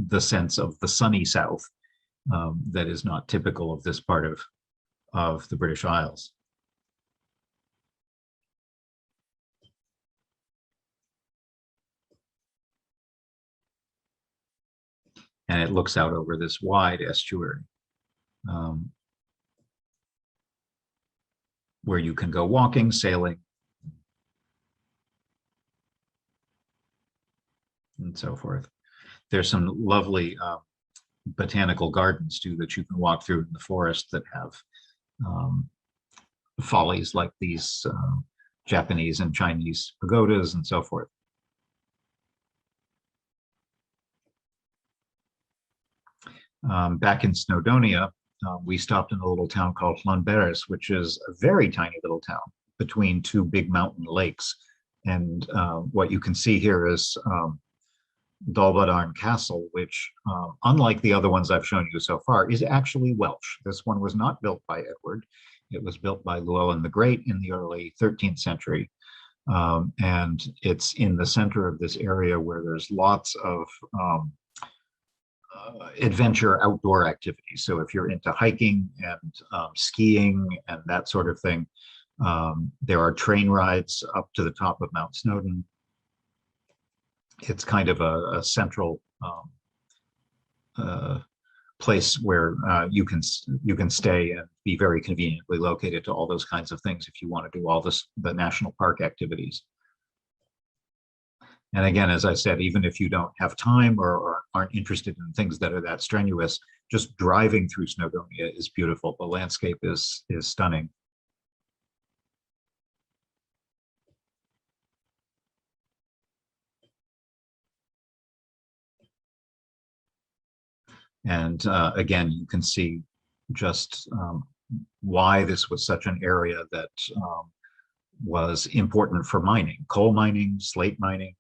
the sense of the sunny South that is not typical of this part of the British Isles. And it looks out over this wide estuary where you can go walking, sailing, and so forth. There's some lovely botanical gardens too that you can walk through in the forest that have follies like these Japanese and Chinese pagodas and so forth. Back in Snowdonia, we stopped in a little town called Llanberis, which is a very tiny little town between two big mountain lakes. And what you can see here is Dolbadarn Castle, which, unlike the other ones I've shown you so far, is actually Welsh. This one was not built by Edward. It was built by Llewellyn the Great in the early 13th century. And it's in the center of this area where there's lots of adventure outdoor activities. So if you're into hiking and skiing and that sort of thing, there are train rides up to the top of Mount Snowdon. It's kind of a central place where you can stay and be very conveniently located to all those kinds of things if you want to do all the national park activities. And again, as I said, even if you don't have time or aren't interested in things that are that strenuous, just driving through Snowdonia is beautiful. The landscape is stunning. And again, you can see just why this was such an area that was important for mining, coal mining, slate mining,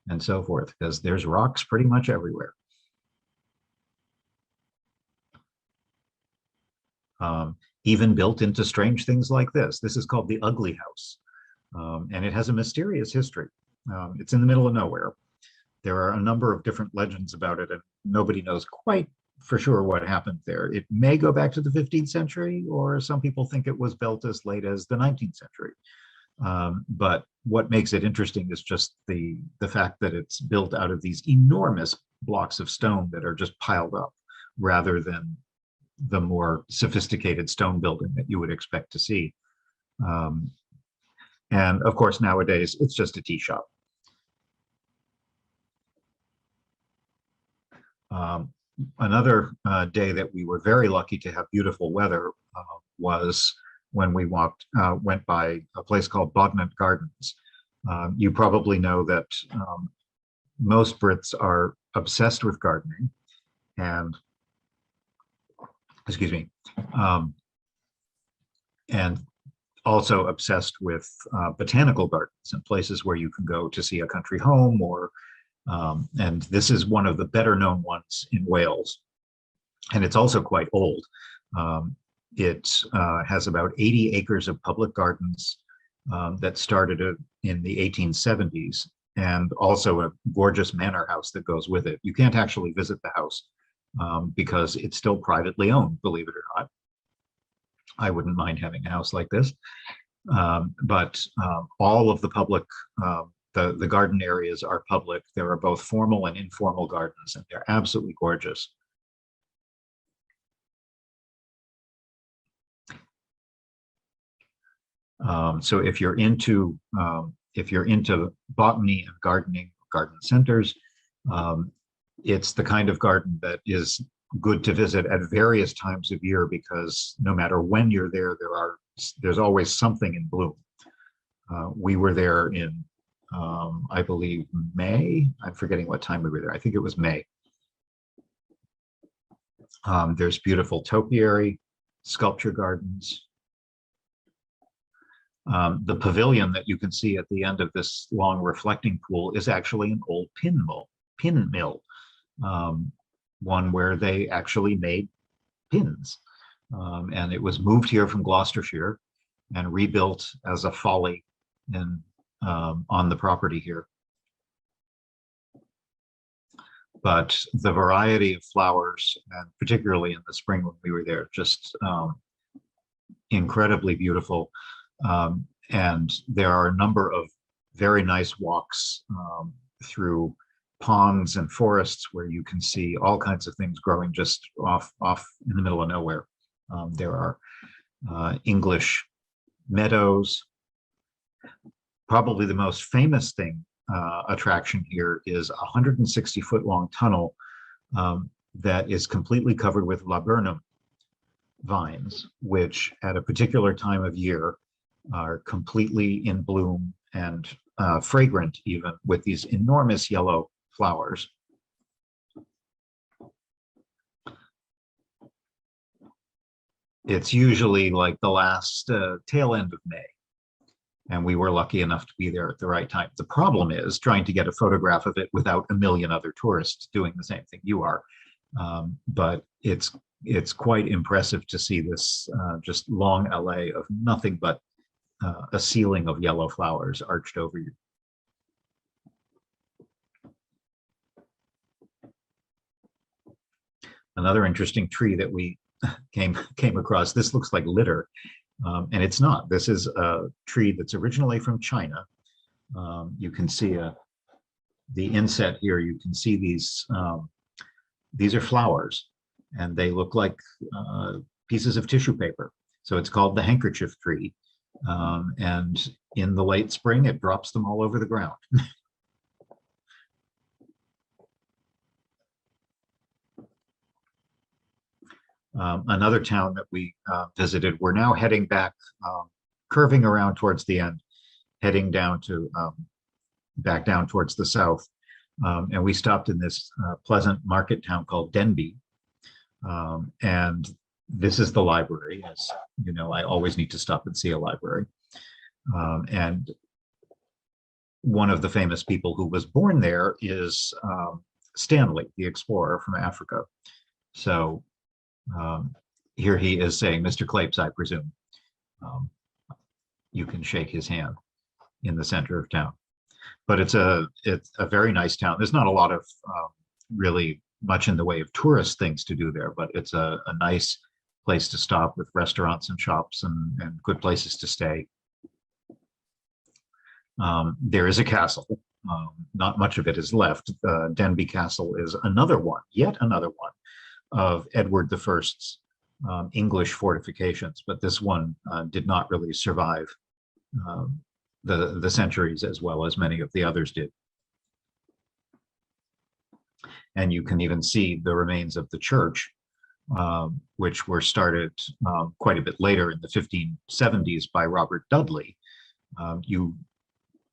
and so forth, because there's rocks pretty much everywhere. Even built into strange things like this. This is called the Ugly House, and it has a mysterious history. It's in the middle of nowhere. There are a number of different legends about it, and nobody knows quite for sure what happened there. It may go back to the 15th century, or some people think it was built as late as the 19th century. But what makes it interesting is just the fact that it's built out of these enormous blocks of stone that are just piled up, rather than the more sophisticated stone building that you would expect to see. And of course, nowadays, it's just a tea shop. Another day that we were very lucky to have beautiful weather was when we went by a place called Bodment Gardens. You probably know that most Brits are obsessed with gardening and, excuse me, and also obsessed with botanical gardens and places where you can go to see a country home, or and this is one of the better known ones in Wales. And it's also quite old. It has about 80 acres of public gardens that started in the 1870s, and also a gorgeous manor house that goes with it. You can't actually visit the house because it's still privately owned, believe it or not. I wouldn't mind having a house like this. But all of the public, the garden areas are public. There are both formal and informal gardens, and they're absolutely gorgeous. So if you're into botany and gardening, garden centers, it's the kind of garden that is good to visit at various times of year, because no matter when you're there, there's always something in bloom. We were there in, I believe, May. I'm forgetting what time we were there. I think it was May. There's beautiful topiary, sculpture gardens. The pavilion that you can see at the end of this long reflecting pool is actually an old pin mill, one where they actually made pins. And it was moved here from Gloucestershire and rebuilt as a folly on the property here. But the variety of flowers, and particularly in the spring when we were there, just incredibly beautiful. And there are a number of very nice walks through ponds and forests where you can see all kinds of things growing just off in the middle of nowhere. There are English meadows. Probably the most famous attraction here is a 160-foot long tunnel that is completely covered with laburnum vines, which at a particular time of year are completely in bloom and fragrant, even with these enormous yellow flowers. It's usually like the last tail end of May, and we were lucky enough to be there at the right time. The problem is trying to get a photograph of it without a million other tourists doing the same thing you are. But it's quite impressive to see this just long alley of nothing but a ceiling of yellow flowers arched over you. Another interesting tree that we came across, this looks like litter, and it's not. This is a tree that's originally from China. You can see the inset here. You can see these are flowers, and they look like pieces of tissue paper. So it's called the handkerchief tree. And in the late spring, it drops them all over the ground. Another town that we visited, we're now heading back, curving around towards the end, heading down to back down towards the south. And we stopped in this pleasant market town called Denbigh. And this is the library. As you know, I always need to stop and see a library. And one of the famous people who was born there is Stanley, the explorer from Africa. So here he is saying, "Mr. Klapes, I presume." You can shake his hand in the center of town. But it's a very nice town. There's not a lot of really much in the way of tourist things to do there, but it's a nice place to stop with restaurants and shops and good places to stay. There is a castle. Not much of it is left. Denbigh Castle is another one, yet another one, of Edward I's English fortifications, but this one did not really survive the centuries as well as many of the others did. And you can even see the remains of the church, which were started quite a bit later in the 1570s by Robert Dudley. You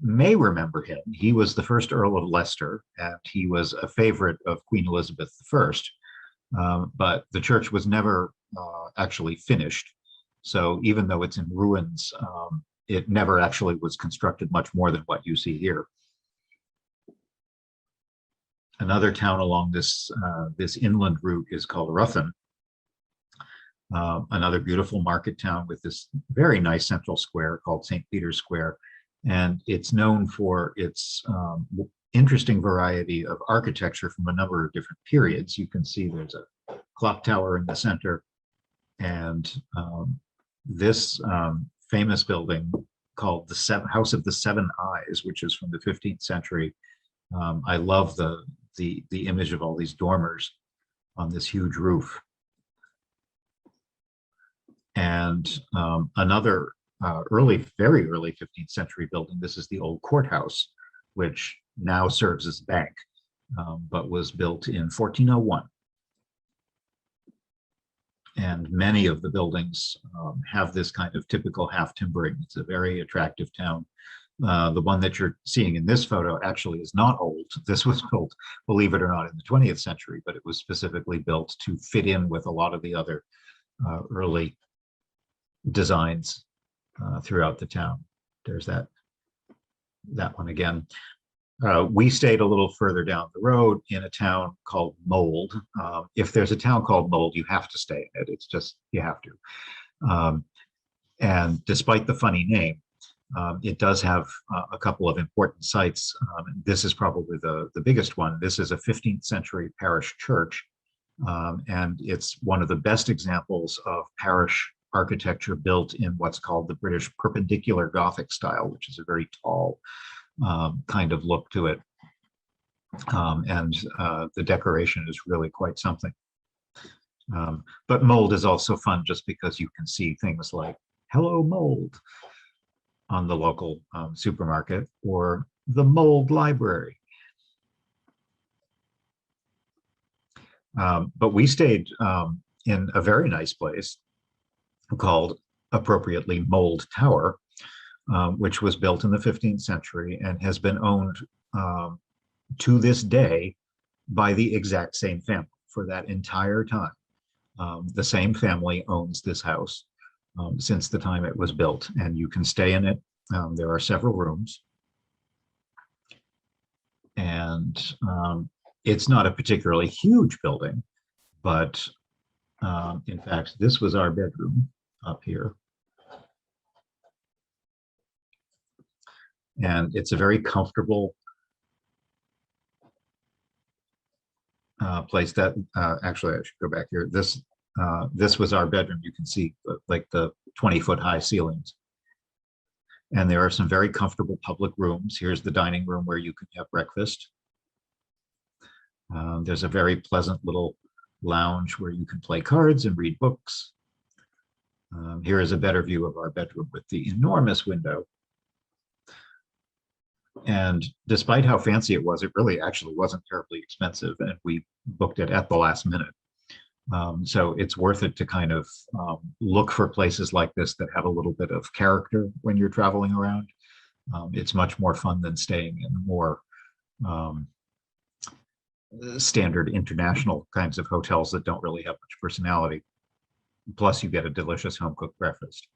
may remember him. He was the first Earl of Leicester, and he was a favorite of Queen Elizabeth I. But the church was never actually finished. So even though it's in ruins, it never actually was constructed much more than what you see here. Another town along this inland route is called Ruthven. Another beautiful market town with this very nice central square called St. Peter's Square. And it's known for its interesting variety of architecture from a number of different periods. You can see there's a clock tower in the center, and this famous building called the House of the Seven Eyes, which is from the 15th century. I love the image of all these dormers on this huge roof. And another very early 15th century building. This is the old courthouse, which now serves as a bank, but was built in 1401. And many of the buildings have this kind of typical half timbering. It's a very attractive town. The one that you're seeing in this photo actually is not old. This was built, believe it or not, in the 20th century, but it was specifically built to fit in with a lot of the other early designs throughout the town. There's that one again. We stayed a little further down the road in a town called Mold. If there's a town called Mold, you have to stay in it. It's just, you have to. And despite the funny name, it does have a couple of important sites. This is probably the biggest one. This is a 15th century parish church. And it's one of the best examples of parish architecture built in what's called the British perpendicular Gothic style, which is a very tall kind of look to it. And the decoration is really quite something. But Mold is also fun just because you can see things like "Hello Mold" on the local supermarket, or the Mold Library. But we stayed in a very nice place called, appropriately, Mold Tower, which was built in the 15th century and has been owned to this day by the exact same family for that entire time. The same family owns this house since the time it was built, and you can stay in it. There are several rooms, and it's not a particularly huge building, but in fact, this was our bedroom up here. And it's a very comfortable place. That actually, I should go back here. This was our bedroom. You can see like the 20-foot high ceilings. And there are some very comfortable public rooms. Here's the dining room where you can have breakfast. There's a very pleasant little lounge where you can play cards and read books. Here is a better view of our bedroom with the enormous window. And despite how fancy it was, it really actually wasn't terribly expensive, and we booked it at the last minute. So it's worth it to kind of look for places like this that have a little bit of character when you're traveling around. It's much more fun than staying in more standard international kinds of hotels that don't really have much personality. Plus, you get a delicious home-cooked breakfast.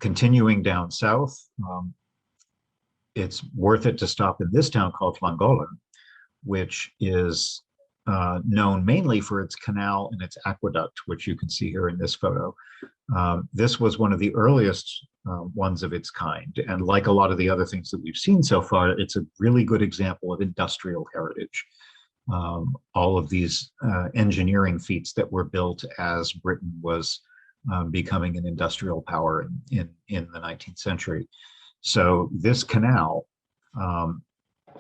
Continuing down south, it's worth it to stop in this town called Llangollen, which is known mainly for its canal and its aqueduct, which you can see here in this photo. This was one of the earliest ones of its kind. And like a lot of the other things that we've seen so far, it's a really good example of industrial heritage. All of these engineering feats that were built as Britain was becoming an industrial power in the 19th century. So this canal,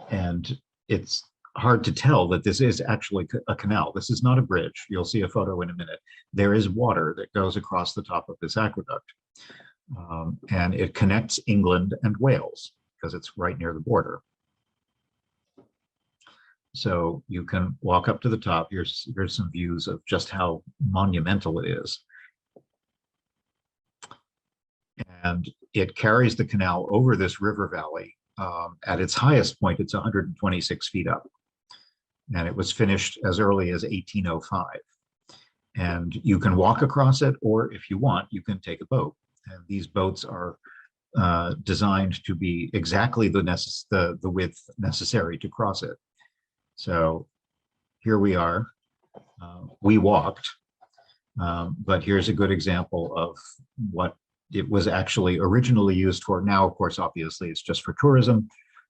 and it's hard to tell that this is actually a canal. This is not a bridge. You'll see a photo in a minute. There is water that goes across the top of this aqueduct. And it connects England and Wales because it's right near the border. So you can walk up to the top. Here's some views of just how monumental it is. And it carries the canal over this river valley. At its highest point, it's 126 feet up. And it was finished as early as 1805. And you can walk across it, or if you want, you can take a boat. And these boats are designed to be exactly the width necessary to cross it. So here we are. We walked, but here's a good example of what it was actually originally used for. Now, of course, obviously, it's just for tourism,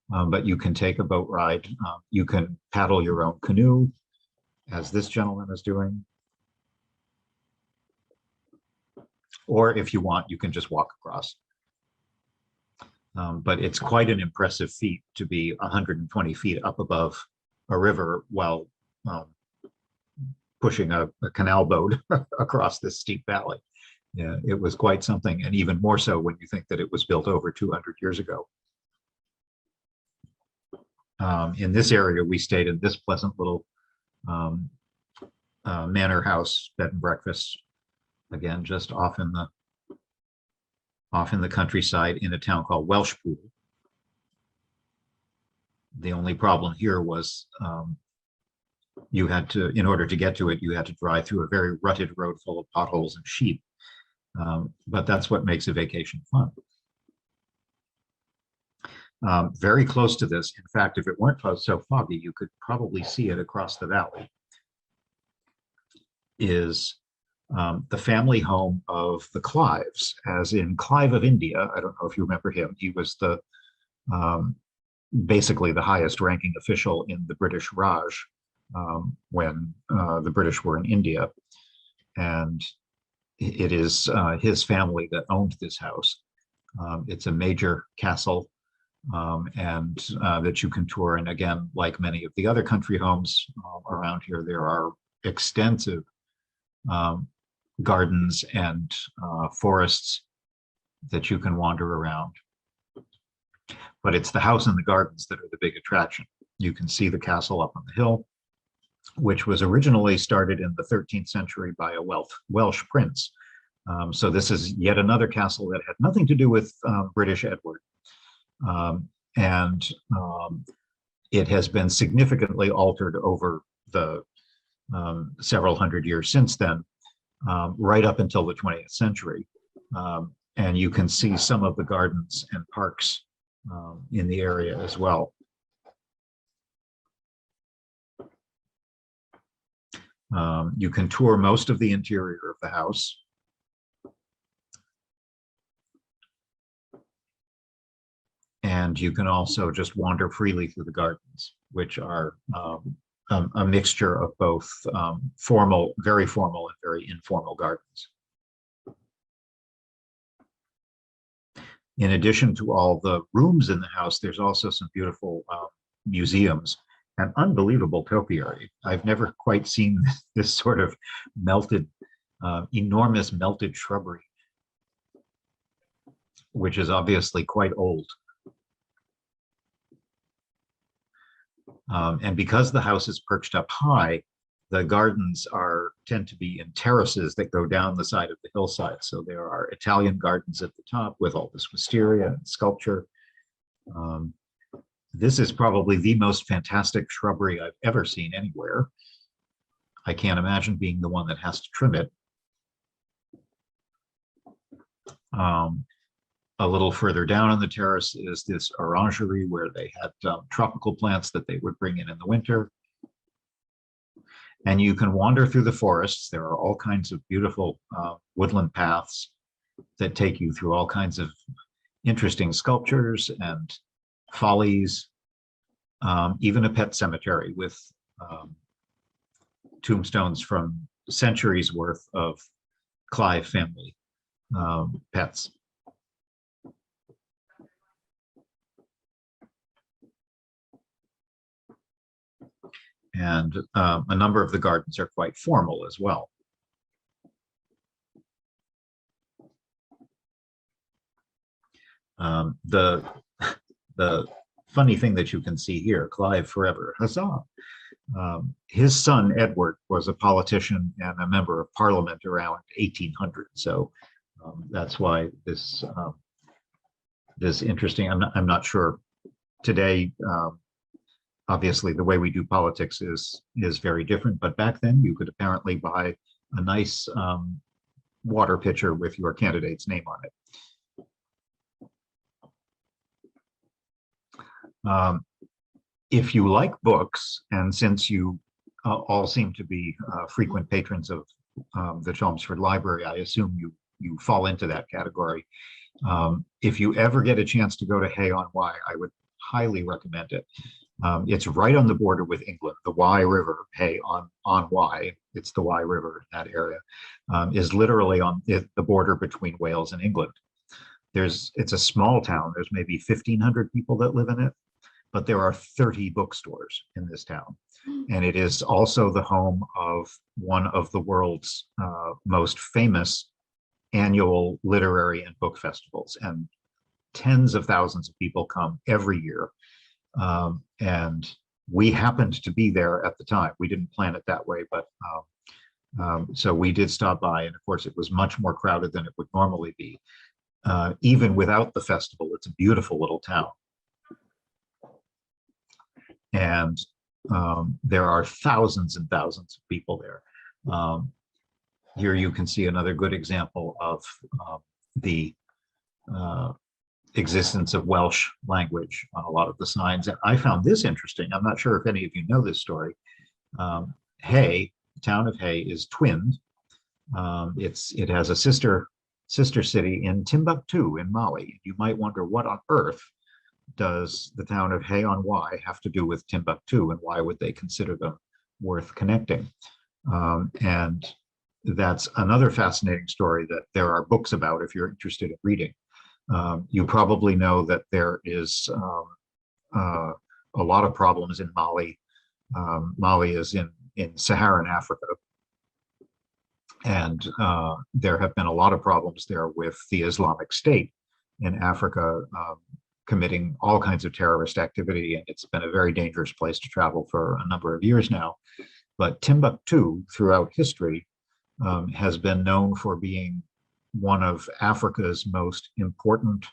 but you can take a boat ride. You can paddle your own canoe, as this gentleman is doing. Or if you want, you can just walk across. But it's quite an impressive feat to be 120 feet up above a river while pushing a canal boat across this steep valley. Yeah, it was quite something, and even more so when you think that it was built over 200 years ago. In this area, we stayed in this pleasant little manor house, bed and breakfast, again, just off in the countryside in a town called Welshpool. The only problem here was you had to, in order to get to it, you had to drive through a very rutted road full of potholes and sheep. But that's what makes a vacation fun. Very close to this, in fact, if it weren't so foggy, you could probably see it across the valley, is the family home of the Clives, as in Clive of India. I don't know if you remember him. He was the basically the highest ranking official in the British Raj when the British were in India. And it is his family that owned this house. It's a major castle and that you can tour. And again, like many of the other country homes around here, there are extensive gardens and forests that you can wander around. But it's the house and the gardens that are the big attraction. You can see the castle up on the hill, which was originally started in the 13th century by a Welsh prince. So this is yet another castle that had nothing to do with British Edward. And it has been significantly altered over the several hundred years since then, right up until the 20th century. And you can see some of the gardens and parks in the area as well. You can tour most of the interior of the house. And you can also just wander freely through the gardens, which are a mixture of both very formal and very informal gardens. In addition to all the rooms in the house, there's also some beautiful museums and unbelievable topiary. I've never quite seen this sort of melted, enormous melted shrubbery, which is obviously quite old. And because the house is perched up high, the gardens tend to be in terraces that go down the side of the hillside. So there are Italian gardens at the top with all this wisteria and sculpture. This is probably the most fantastic shrubbery I've ever seen anywhere. I can't imagine being the one that has to trim it. A little further down on the terrace is this orangery where they had tropical plants that they would bring in the winter. And you can wander through the forests. There are all kinds of beautiful woodland paths that take you through all kinds of interesting sculptures and follies, even a pet cemetery with tombstones from centuries worth of Clive family pets. And a number of the gardens are quite formal as well. The funny thing that you can see here, Clive forever, huzzah. His son, Edward, was a politician and a member of parliament around 1800. So that's why this interesting, I'm not sure today, obviously the way we do politics is very different, but back then you could apparently buy a nice water pitcher with your candidate's name on it. If you like books, and since you all seem to be frequent patrons of the Chelmsford Library, I assume you fall into that category. If you ever get a chance to go to Hay on Wye, I would highly recommend it. It's right on the border with England. The Wye River, Hay on Wye, it's the Wye River, that area, is literally on the border between Wales and England. It's a small town. There's maybe 1,500 people that live in it, but there are 30 bookstores in this town. And it is also the home of one of the world's most famous annual literary and book festivals. And tens of thousands of people come every year. And we happened to be there at the time. We didn't plan it that way, but so we did stop by. And of course, it was much more crowded than it would normally be. Even without the festival, it's a beautiful little town. And there are thousands and thousands of people there. Here you can see another good example of the existence of Welsh language on a lot of the signs. And I found this interesting. I'm not sure if any of you know this story. Hay, the town of Hay, is twinned. It has a sister city in Timbuktu in Mali. You might wonder, what on earth does the town of Hay on Wye have to do with Timbuktu, and why would they consider them worth connecting? And that's another fascinating story that there are books about if you're interested in reading. You probably know that there is a lot of problems in Mali. Mali is in Saharan Africa. And there have been a lot of problems there with the Islamic State in Africa, committing all kinds of terrorist activity. And it's been a very dangerous place to travel for a number of years now. But Timbuktu, throughout history, has been known for being one of Africa's most important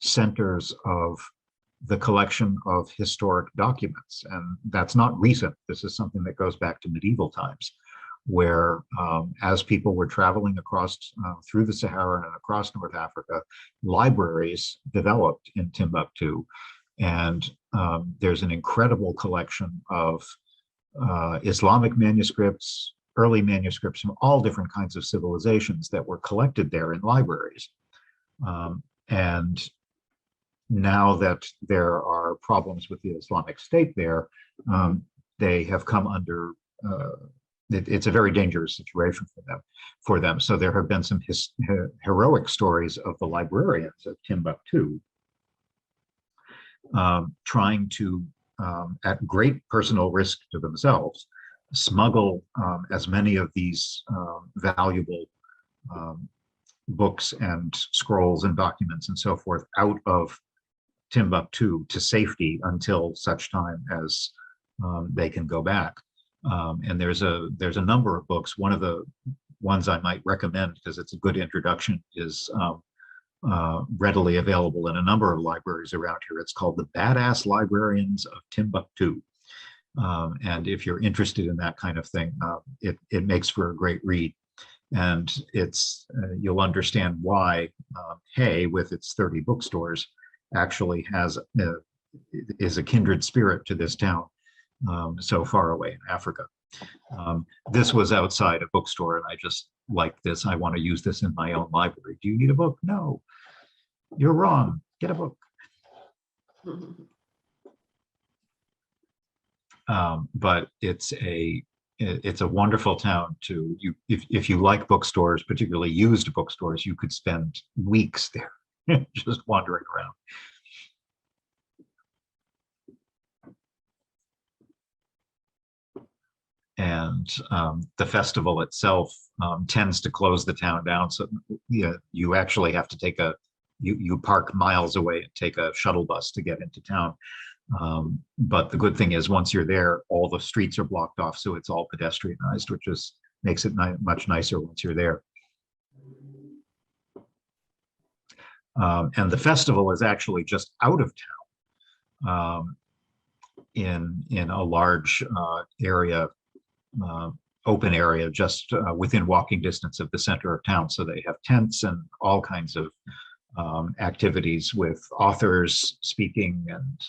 centers of the collection of historic documents. And that's not recent. This is something that goes back to medieval times, where as people were traveling across through the Sahara and across North Africa, libraries developed in Timbuktu. And there's an incredible collection of Islamic manuscripts, early manuscripts from all different kinds of civilizations that were collected there in libraries. And now that there are problems with the Islamic State there, they have come under it's a very dangerous situation for them. So there have been some heroic stories of the librarians of Timbuktu trying to, at great personal risk to themselves, smuggle as many of these valuable books and scrolls and documents and so forth out of Timbuktu to safety until such time as they can go back. And there's a number of books. One of the ones I might recommend, because it's a good introduction, is readily available in a number of libraries around here. It's called The Badass Librarians of Timbuktu. And if you're interested in that kind of thing, it makes for a great read. And it's you'll understand why Hay, with its 30 bookstores, actually is a kindred spirit to this town. So far away in Africa. This was outside a bookstore, and I just like this. I want to use this in my own library. Do you need a book? No, you're wrong. Get a book. But it's a wonderful town to if you like bookstores, particularly used bookstores. You could spend weeks there just wandering around. And the festival itself tends to close the town down. So you actually have to take you park miles away and take a shuttle bus to get into town. But the good thing is once you're there, all the streets are blocked off, so it's all pedestrianized, which makes it much nicer once you're there. And the festival is actually just out of town, in a large area, open area, just within walking distance of the center of town. So they have tents and all kinds of activities with authors speaking and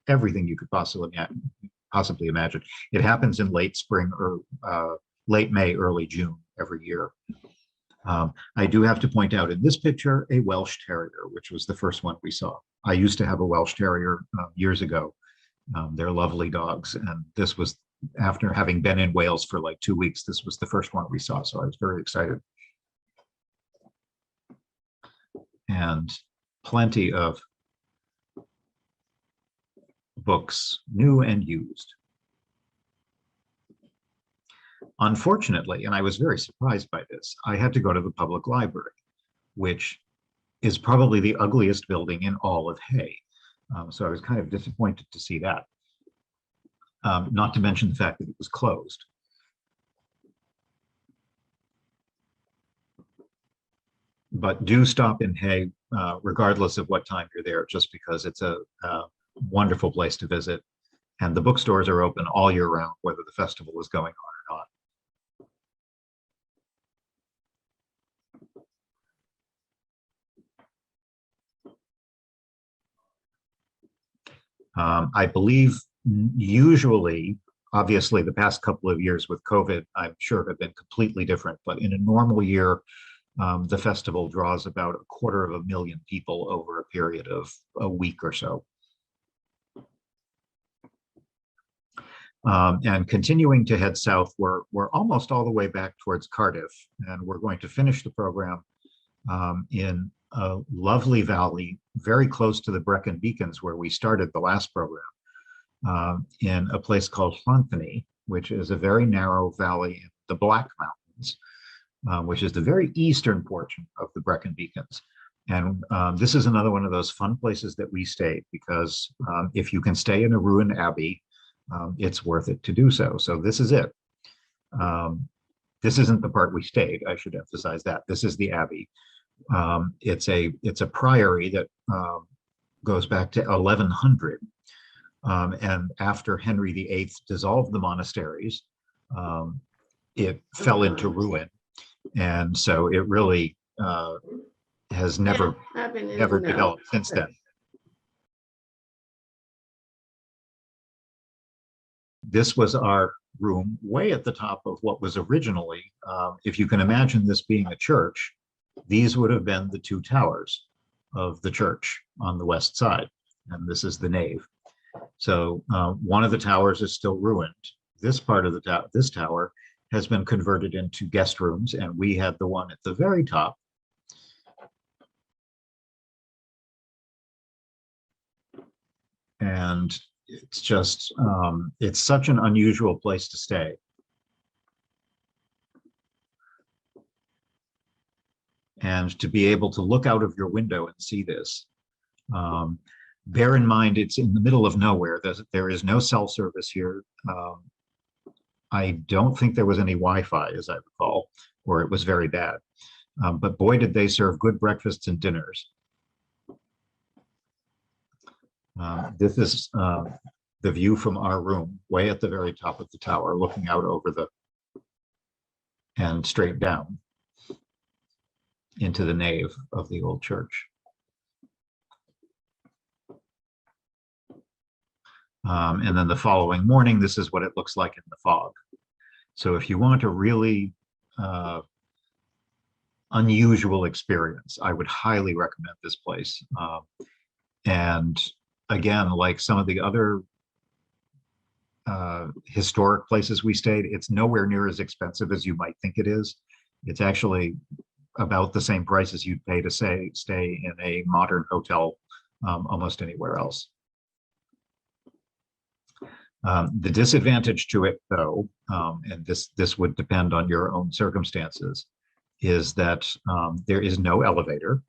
everything you could possibly imagine. It happens in late spring or late May, early June every year. I do have to point out in this picture a Welsh Terrier, which was the first one we saw. I used to have a Welsh Terrier years ago. They're lovely dogs, and this was, after having been in Wales for like 2 weeks, this was the first one we saw, so I was very excited. And plenty of books, new and used. Unfortunately, and I was very surprised by this, I had to go to the public library, which is probably the ugliest building in all of Hay. So I was kind of disappointed to see that. Not to mention the fact that it was closed. But do stop in Hay, regardless of what time you're there, just because it's a wonderful place to visit. And the bookstores are open all year round, whether the festival is going on or not. I believe usually, obviously the past couple of years with COVID, I'm sure have been completely different, but in a normal year, the festival draws about 250,000 people over a period of a week or so. And continuing to head south, we're almost all the way back towards Cardiff, and we're going to finish the program in a lovely valley very close to the Brecon Beacons, where we started the last program, in a place called Llanthony, which is a very narrow valley in the Black Mountains, which is the very eastern portion of the Brecon Beacons. And this is another one of those fun places that we stayed, because if you can stay in a ruined abbey, it's worth it to do so. So this is it. This isn't the part we stayed, I should emphasize that. This is the abbey. It's a priory that goes back to 1100. And after Henry VIII dissolved the monasteries, it fell into ruin. And so it really has never developed since then. This was our room way at the top of what was originally, if you can imagine this being a church, these would have been the two towers of the church on the west side. And this is the nave. So one of the towers is still ruined. This part of this tower has been converted into guest rooms, and we had the one at the very top. And it's just, it's such an unusual place to stay. And to be able to look out of your window and see this. Bear in mind, it's in the middle of nowhere. There is no cell service here. I don't think there was any Wi-Fi, as I recall, or it was very bad. But boy, did they serve good breakfasts and dinners. This is the view from our room, way at the very top of the tower, looking out over and straight down into the nave of the old church. And then the following morning, this is what it looks like in the fog. So if you want a really unusual experience, I would highly recommend this place. And again, like some of the other historic places we stayed, it's nowhere near as expensive as you might think it is. It's actually about the same price as you'd pay to stay in a modern hotel almost anywhere else. The disadvantage to it, though, and this would depend on your own circumstances, is that there is no elevator.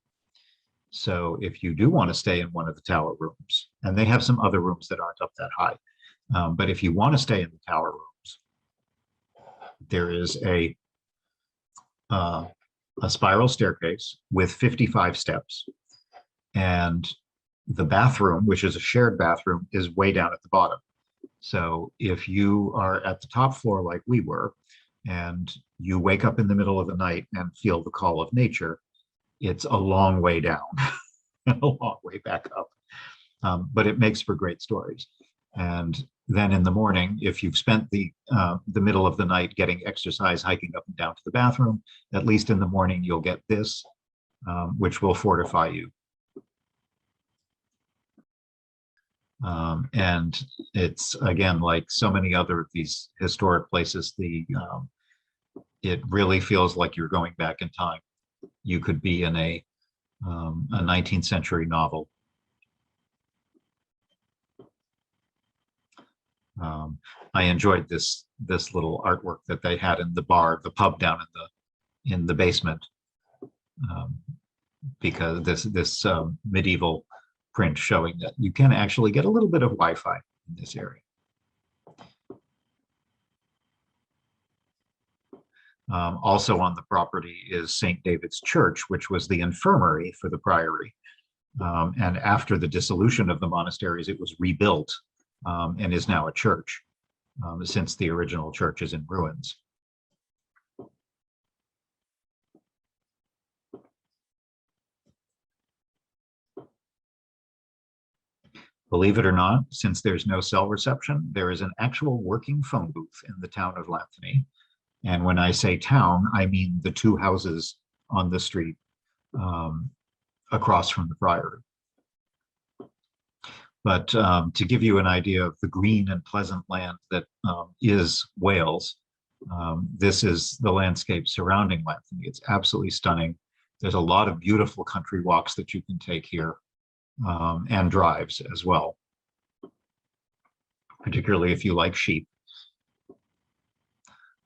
So if you do want to stay in one of the tower rooms, and they have some other rooms that aren't up that high, but if you want to stay in the tower rooms, there is uh, a spiral staircase with 55 steps, and the bathroom, which is a shared bathroom, is way down at the bottom. So if you are at the top floor like we were, and you wake up in the middle of the night and feel the call of nature, it's a long way down and a long way back up. But it makes for great stories. And then in the morning, if you've spent the middle of the night getting exercise, hiking up and down to the bathroom, at least in the morning, you'll get this, which will fortify you. And it's, again, like so many other of these historic places, it really feels like you're going back in time. You could be in a 19th century novel. I enjoyed this little artwork that they had in the bar, the pub down in the basement, because this medieval print showing that you can actually get a little bit of Wi-Fi in this area. Also on the property is St. David's Church, which was the infirmary for the priory. And after the dissolution of the monasteries, it was rebuilt and is now a church, since the original church is in ruins. Believe it or not, since there's no cell reception, there is an actual working phone booth in the town of Lanthony. And when I say town, I mean the two houses on the street across from the priory. But to give you an idea of the green and pleasant land that is Wales, this is the landscape surrounding Lanthony. It's absolutely stunning. There's a lot of beautiful country walks that you can take here, and drives as well, particularly if you like sheep.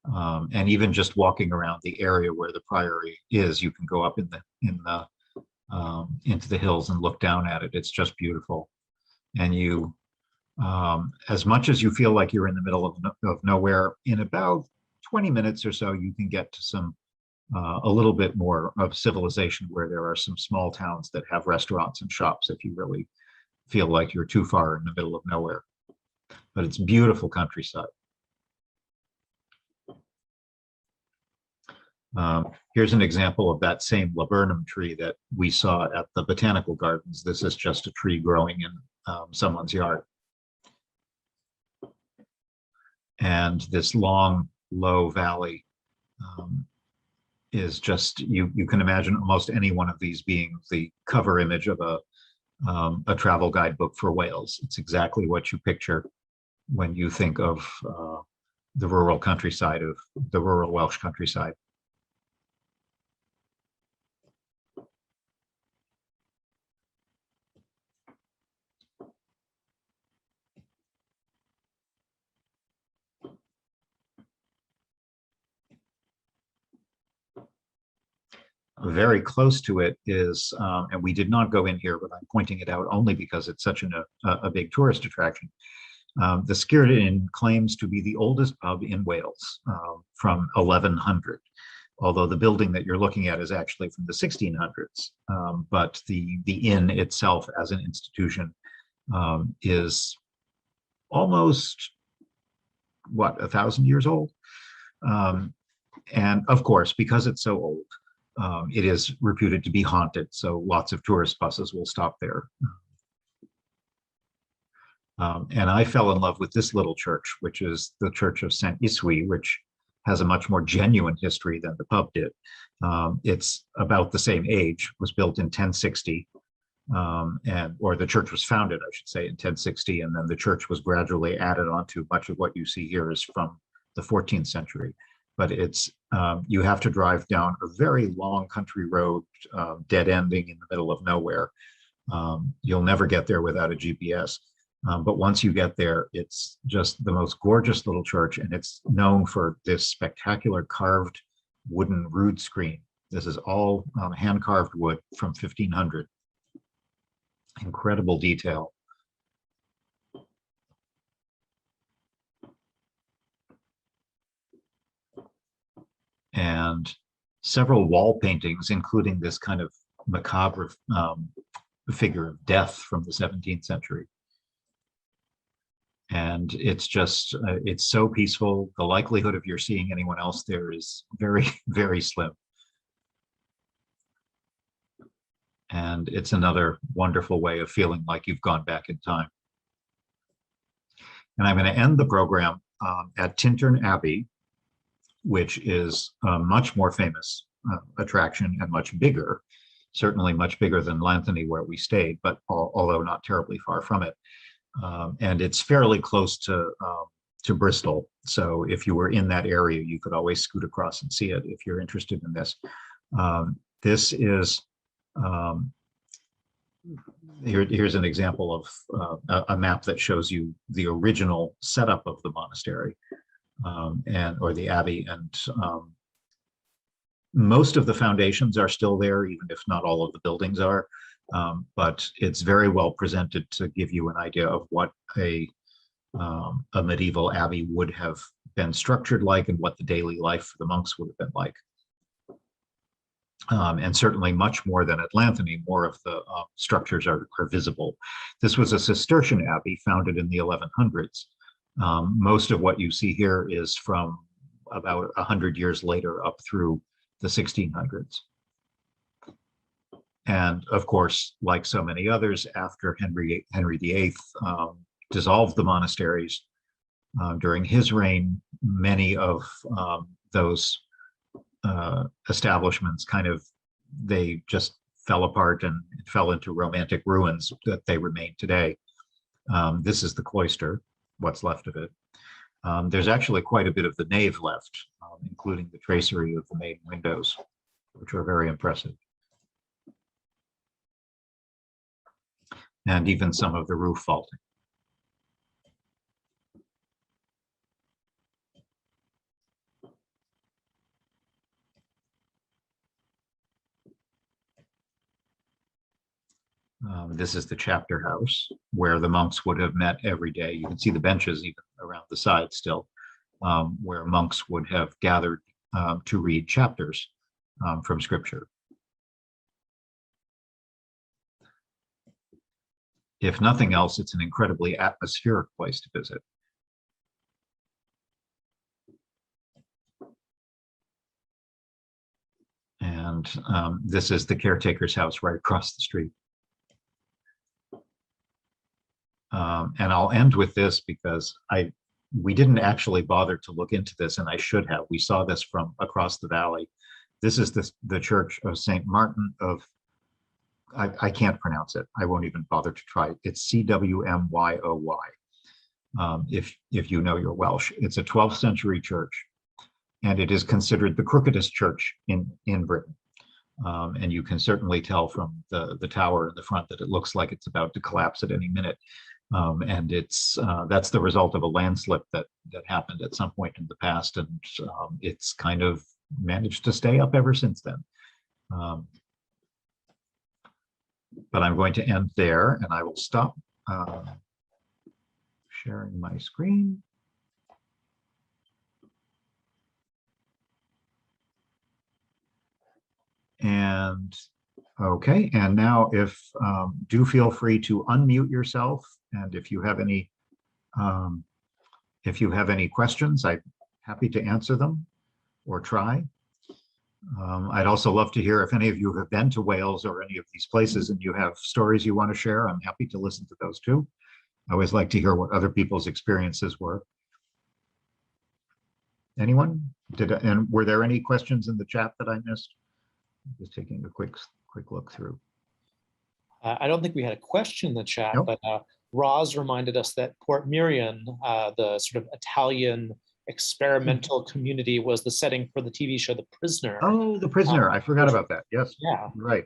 And even just walking around the area where the priory is, you can go up into the hills and look down at it. It's just beautiful. And you, as much as you feel like you're in the middle of nowhere, in about 20 minutes or so, you can get to some a little bit more of civilization, where there are some small towns that have restaurants and shops if you really feel like you're too far in the middle of nowhere. But it's beautiful countryside. Here's an example of that same laburnum tree that we saw at the botanical gardens. This is just a tree growing in someone's yard. And this long, low valley is just, you can imagine almost any one of these being the cover image of a travel guidebook for Wales. It's exactly what you picture when you think of the rural countryside, of the rural Welsh countryside. Very close to it is, and we did not go in here, but I'm pointing it out only because it's such a big tourist attraction. The Skirrid Inn claims to be the oldest pub in Wales, from 1100, although the building that you're looking at is actually from the 1600s. But the inn itself as an institution is almost, what, 1,000 years old? And of course, because it's so old, it is reputed to be haunted, so lots of tourist buses will stop there. And I fell in love with this little church, which is the Church of St. Iswi, which has a much more genuine history than the pub did. It's about the same age, was built in 1060, or the church was founded, I should say, in 1060, and then the church was gradually added onto. Much of what you see here is from the 14th century. But it's, you have to drive down a very long country road, dead ending in the middle of nowhere. You'll never get there without a GPS. But once you get there, it's just the most gorgeous little church, and it's known for this spectacular carved wooden rood screen. This is all hand-carved wood from 1500. Incredible detail. And several wall paintings, including this kind of macabre figure of death from the 17th century. And it's just, it's so peaceful. The likelihood of you're seeing anyone else there is very, very slim. And it's another wonderful way of feeling like you've gone back in time. And I'm going to end the program at Tintern Abbey, which is a much more famous attraction and much bigger, certainly much bigger than Llanthony where we stayed, but although not terribly far from it. And it's fairly close to Bristol. So if you were in that area, you could always scoot across and see it if you're interested in this. This is, here's an example of a map that shows you the original setup of the monastery or the abbey. And most of the foundations are still there, even if not all of the buildings are. But it's very well presented to give you an idea of what a medieval abbey would have been structured like and what the daily life for the monks would have been like. And certainly much more than at Llanthony, more of the structures are visible. This was a Cistercian abbey founded in the 1100s. Most of what you see here is from about 100 years later up through the 1600s. And of course, like so many others, after Henry VIII dissolved the monasteries, during his reign, many of those establishments they just fell apart and fell into romantic ruins that they remain today. This is the cloister, what's left of it. There's actually quite a bit of the nave left, including the tracery of the main windows, which are very impressive. And even some of the roof vaulting. This is the chapter house where the monks would have met every day. You can see the benches even around the side still, where monks would have gathered to read chapters from scripture. If nothing else, it's an incredibly atmospheric place to visit. And this is the caretaker's house right across the street. And I'll end with this because we didn't actually bother to look into this, and I should have. We saw this from across the valley. This is the church of St. Martin of, I can't pronounce it. I won't even bother to try it. It's Cwmyoy. If you know your Welsh. It's a 12th century church, and it is considered the crookedest church in Britain. And you can certainly tell from the tower in the front that it looks like it's about to collapse at any minute. And that's the result of a landslip that happened at some point in the past, and it's kind of managed to stay up ever since then. But I'm going to end there, and I will stop sharing my screen. And okay, and now do feel free to unmute yourself, and if you have any questions, I'm happy to answer them or try. I'd also love to hear if any of you have been to Wales or any of these places and you have stories you want to share. I'm happy to listen to those too. I always like to hear what other people's experiences were. Anyone? And were there any questions in the chat that I missed? Just taking a quick look through. I don't think we had a question in the chat, Nope. but Roz reminded us that Port Miriam, the sort of Italian experimental community, was the setting for the TV show The Prisoner. Oh, The Prisoner. I forgot about that. Yes. Yeah. Right.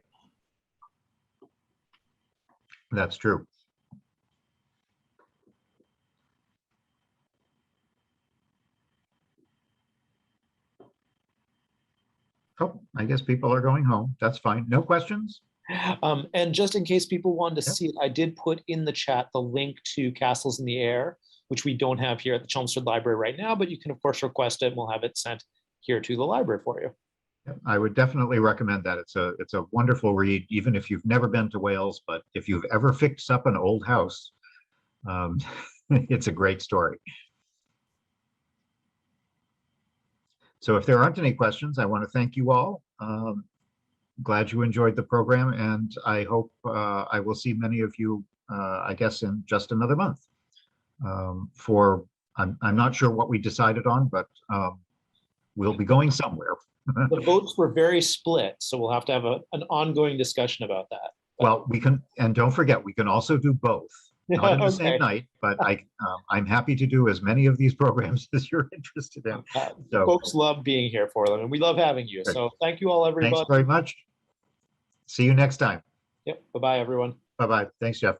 That's true. Oh, I guess people are going home. That's fine. No questions? And just in case people wanted to Yep. see it, I did put in the chat the link to Castles in the Air, which we don't have here at the Chelmsford Library right now, but you can of course request it and we'll have it sent here to the library for you. Yep, I would definitely recommend that. It's a wonderful read, even if you've never been to Wales, but if you've ever fixed up an old house, it's a great story. So if there aren't any questions, I want to thank you all. Glad you enjoyed the program, and I hope I will see many of you, I guess, in just another month. I'm not sure what we decided on, but we'll be going somewhere. The votes were very split, so we'll have to have an ongoing discussion about that. Well, we can, and don't forget, we can also do both. Not in the Okay. same night, but I'm happy to do as many of these programs as you're interested in. So, folks love being here for them, and we love having you. Great. So thank you all, everybody. thanks very much. See you next time. Yep. Bye-bye, everyone. Bye-bye. Thanks, Jeff.